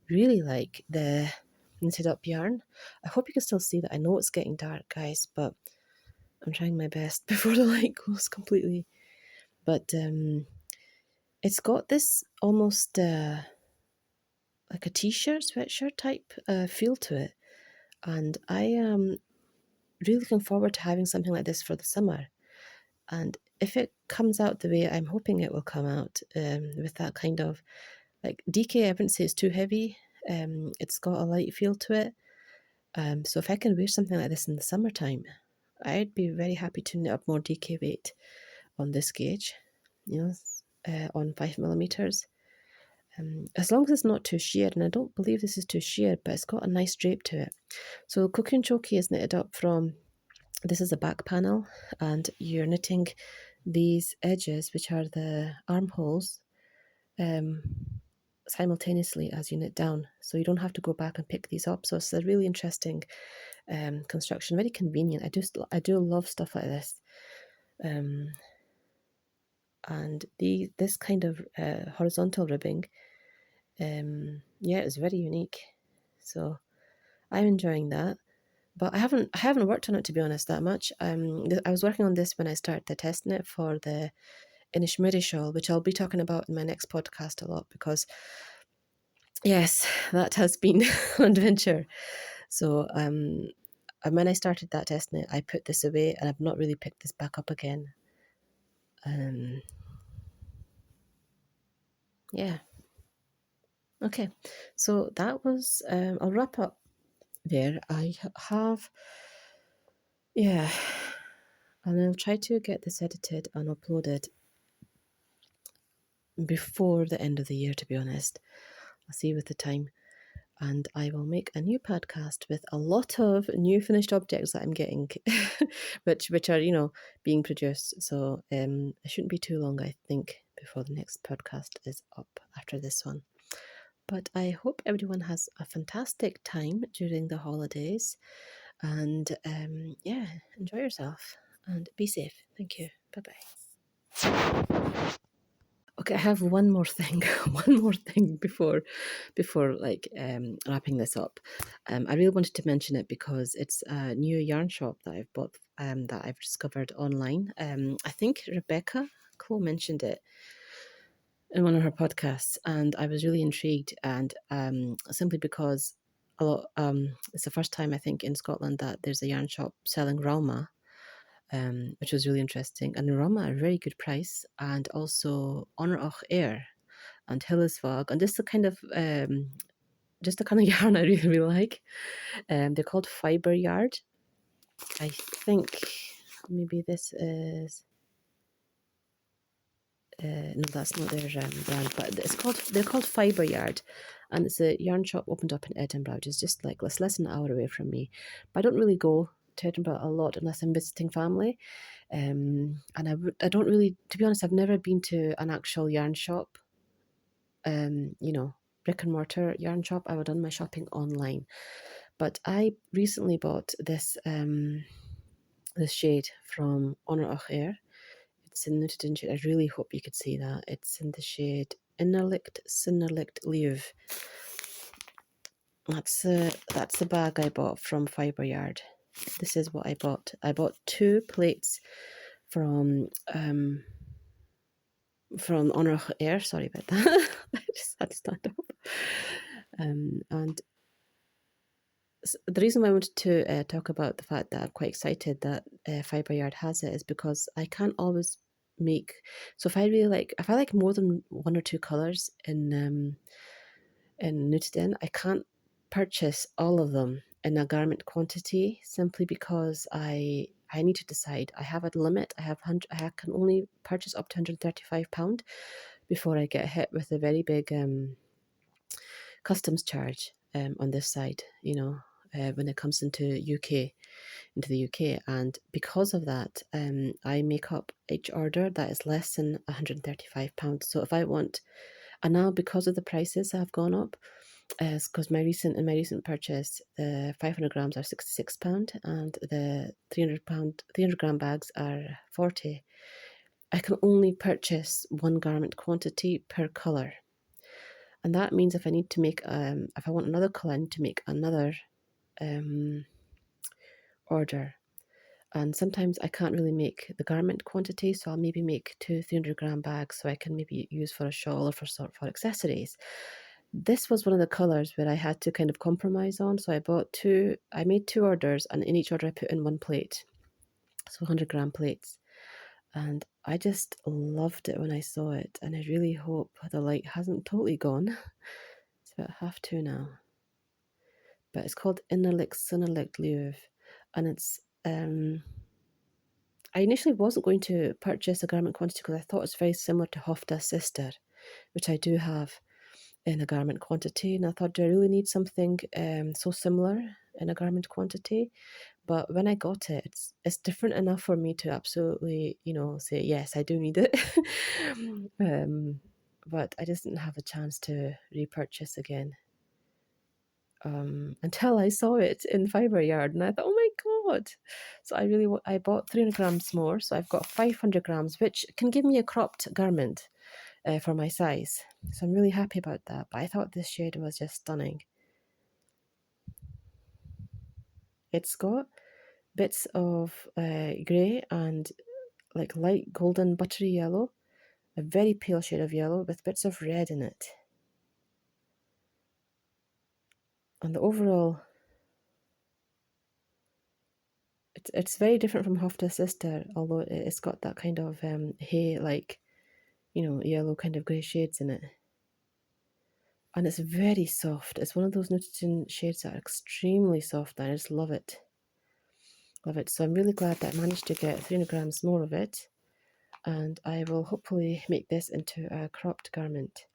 the knitted up yarn. I hope you can still see that. I know it's getting dark, guys, but I'm trying my best before the light goes completely. But it's got this almost like a t-shirt, sweatshirt type feel to it. And I am really looking forward to having something like this for the summer. And if it comes out the way I'm hoping it will come out, with that kind of like DK, I wouldn't say it's too heavy. It's got a light feel to it. So if I can wear something like this in the summertime, I'd be very happy to knit up more DK weight on this gauge, on 5mm. As long as it's not too sheer, and I don't believe this is too sheer, but it's got a nice drape to it. So Cocoon Choki is knitted up from... this is a back panel, and you're knitting these edges, which are the armholes, simultaneously as you knit down. So you don't have to go back and pick these up. So it's a really interesting construction, very convenient. I do love stuff like this. And this kind of horizontal ribbing, it's very unique. So I'm enjoying that. But I haven't worked on it, to be honest, that much. I was working on this when I started testing it for the Innerligt shawl, which I'll be talking about in my next podcast a lot, because yes, that has been an adventure. So when I started that testing it, I put this away, and I've not really picked this back up again. Yeah. Okay, so that was... I'll wrap up there. I have... yeah, and I'll try to get this edited and uploaded before the end of the year, to be honest. I'll see with the time. And I will make a new podcast with a lot of new finished objects that I'm getting, which are, being produced. So it shouldn't be too long, I think, before the next podcast is up after this one. But I hope everyone has a fantastic time during the holidays. And enjoy yourself and be safe. Thank you. Bye-bye. Okay, I have one more thing, before wrapping this up. I really wanted to mention it because it's a new yarn shop that I've bought, that I've discovered online. I think Rebecca Cole mentioned it in one of her podcasts, and I was really intrigued, and simply because it's the first time, I think, in Scotland that there's a yarn shop selling Rauma, which was really interesting. And Rauma at a very good price, and also Innerligt Air and Hillesvåg, and just the kind of yarn I really, really like. They're called Fibre Yard. I think maybe this is... no, that's not their brand, but they're called Fibre Yard, and it's a yarn shop opened up in Edinburgh, which is just like less than an hour away from me. But I don't really go to Edinburgh a lot unless I'm visiting family, and I don't really, to be honest, I've never been to an actual yarn shop, brick and mortar yarn shop. I've done my shopping online, but I recently bought this this shade from Innerligt Air. It's in Nutiden shade. I really hope you could see that. It's in the shade Innerligt, Synlig. That's the bag I bought from Fibre Yard. This is what I bought. I bought 2 plates from Honor Air. Sorry about that. I just had to stand up. And the reason why I wanted to talk about the fact that I'm quite excited that Fibre Yard has it is because I can't always make. So if I like more than 1 or 2 colours in Nutiden, I can't purchase all of them in a garment quantity simply because I need to decide. I have a limit. I can only purchase up to £135 before I get hit with a very big customs charge on this side, when it comes into the UK. And because of that, I make up each order that is less than £135. So if I want, and now because of the prices have gone up, because in my recent purchase, the 500 grams are £66 and the 300 gram bags are £40. I can only purchase 1 garment quantity per colour. And that means if I need to make, if I want another colour, I need to make another order. And sometimes I can't really make the garment quantity, so I'll maybe make 2 300 gram bags so I can maybe use for a shawl or for accessories. This was one of the colours where I had to kind of compromise on, so I made 2 orders, and in each order I put in 1 plate, so 100 gram plates. And I just loved it when I saw it, and I really hope the light hasn't totally gone. It's about 2:30 now. But it's called Innerligt, Synlig, and it's I initially wasn't going to purchase a garment quantity because I thought it's very similar to Hofda Sister, which I do have in a garment quantity, and I thought, do I really need something so similar in a garment quantity? But when I got it, it's different enough for me to absolutely, say yes, I do need it. But I just didn't have a chance to repurchase again until I saw it in Fibre Yard, and I thought, oh my god! So I bought 300 grams more, so I've got 500 grams, which can give me a cropped garment for my size. So I'm really happy about that. But I thought this shade was just stunning. It's got bits of grey and like light golden buttery yellow, a very pale shade of yellow with bits of red in it. And the overall, it's very different from Hofda Sister, although it's got that kind of hay-like, yellow kind of grey shades in it. And it's very soft. It's one of those Nutiden shades that are extremely soft, and I just love it. Love it. So I'm really glad that I managed to get 300 grams more of it, and I will hopefully make this into a cropped garment.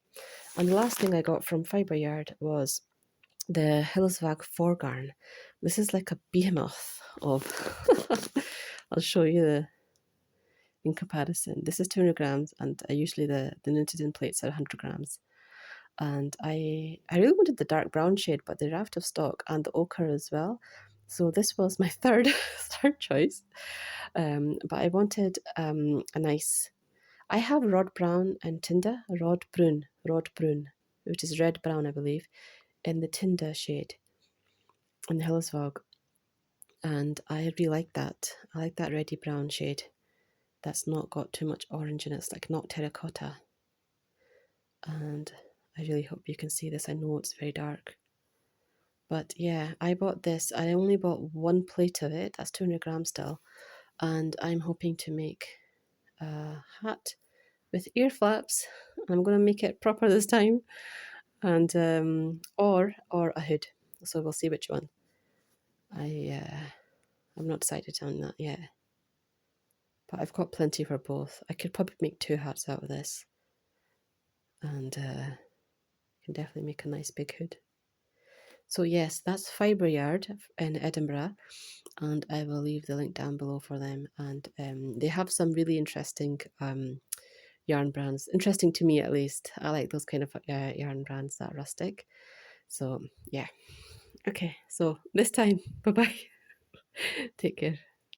And the last thing I got from Fibre Yard was the Hillesvag Forgarn. This is like a behemoth of I'll show you in comparison. This is 200 grams, and usually the Nutiden plates are 100 grams. And I really wanted the dark brown shade, but they're out of stock, and the ochre as well. So this was my third choice. But I wanted a nice. I have Rod Brown and Tinda, Rod Brun, which is red brown, I believe, in the Tinda shade, in the Hillesvag. And I really like that. I like that reddy brown shade. That's not got too much orange in it. It's like not terracotta. And I really hope you can see this. I know it's very dark. But yeah, I bought this. I only bought 1 plate of it. That's 200 grams still. And I'm hoping to make a hat with ear flaps. I'm going to make it proper this time. And or a hood. So we'll see which one. I'm not decided on that yet. But I've got plenty for both. I could probably make 2 hats out of this. And I can definitely make a nice big hood. So yes, that's Fibre Yard in Edinburgh, and I will leave the link down below for them. And they have some really interesting yarn brands. Interesting to me, at least. I like those kind of yarn brands, that rustic. So yeah. Okay, so this time, bye-bye. Take care.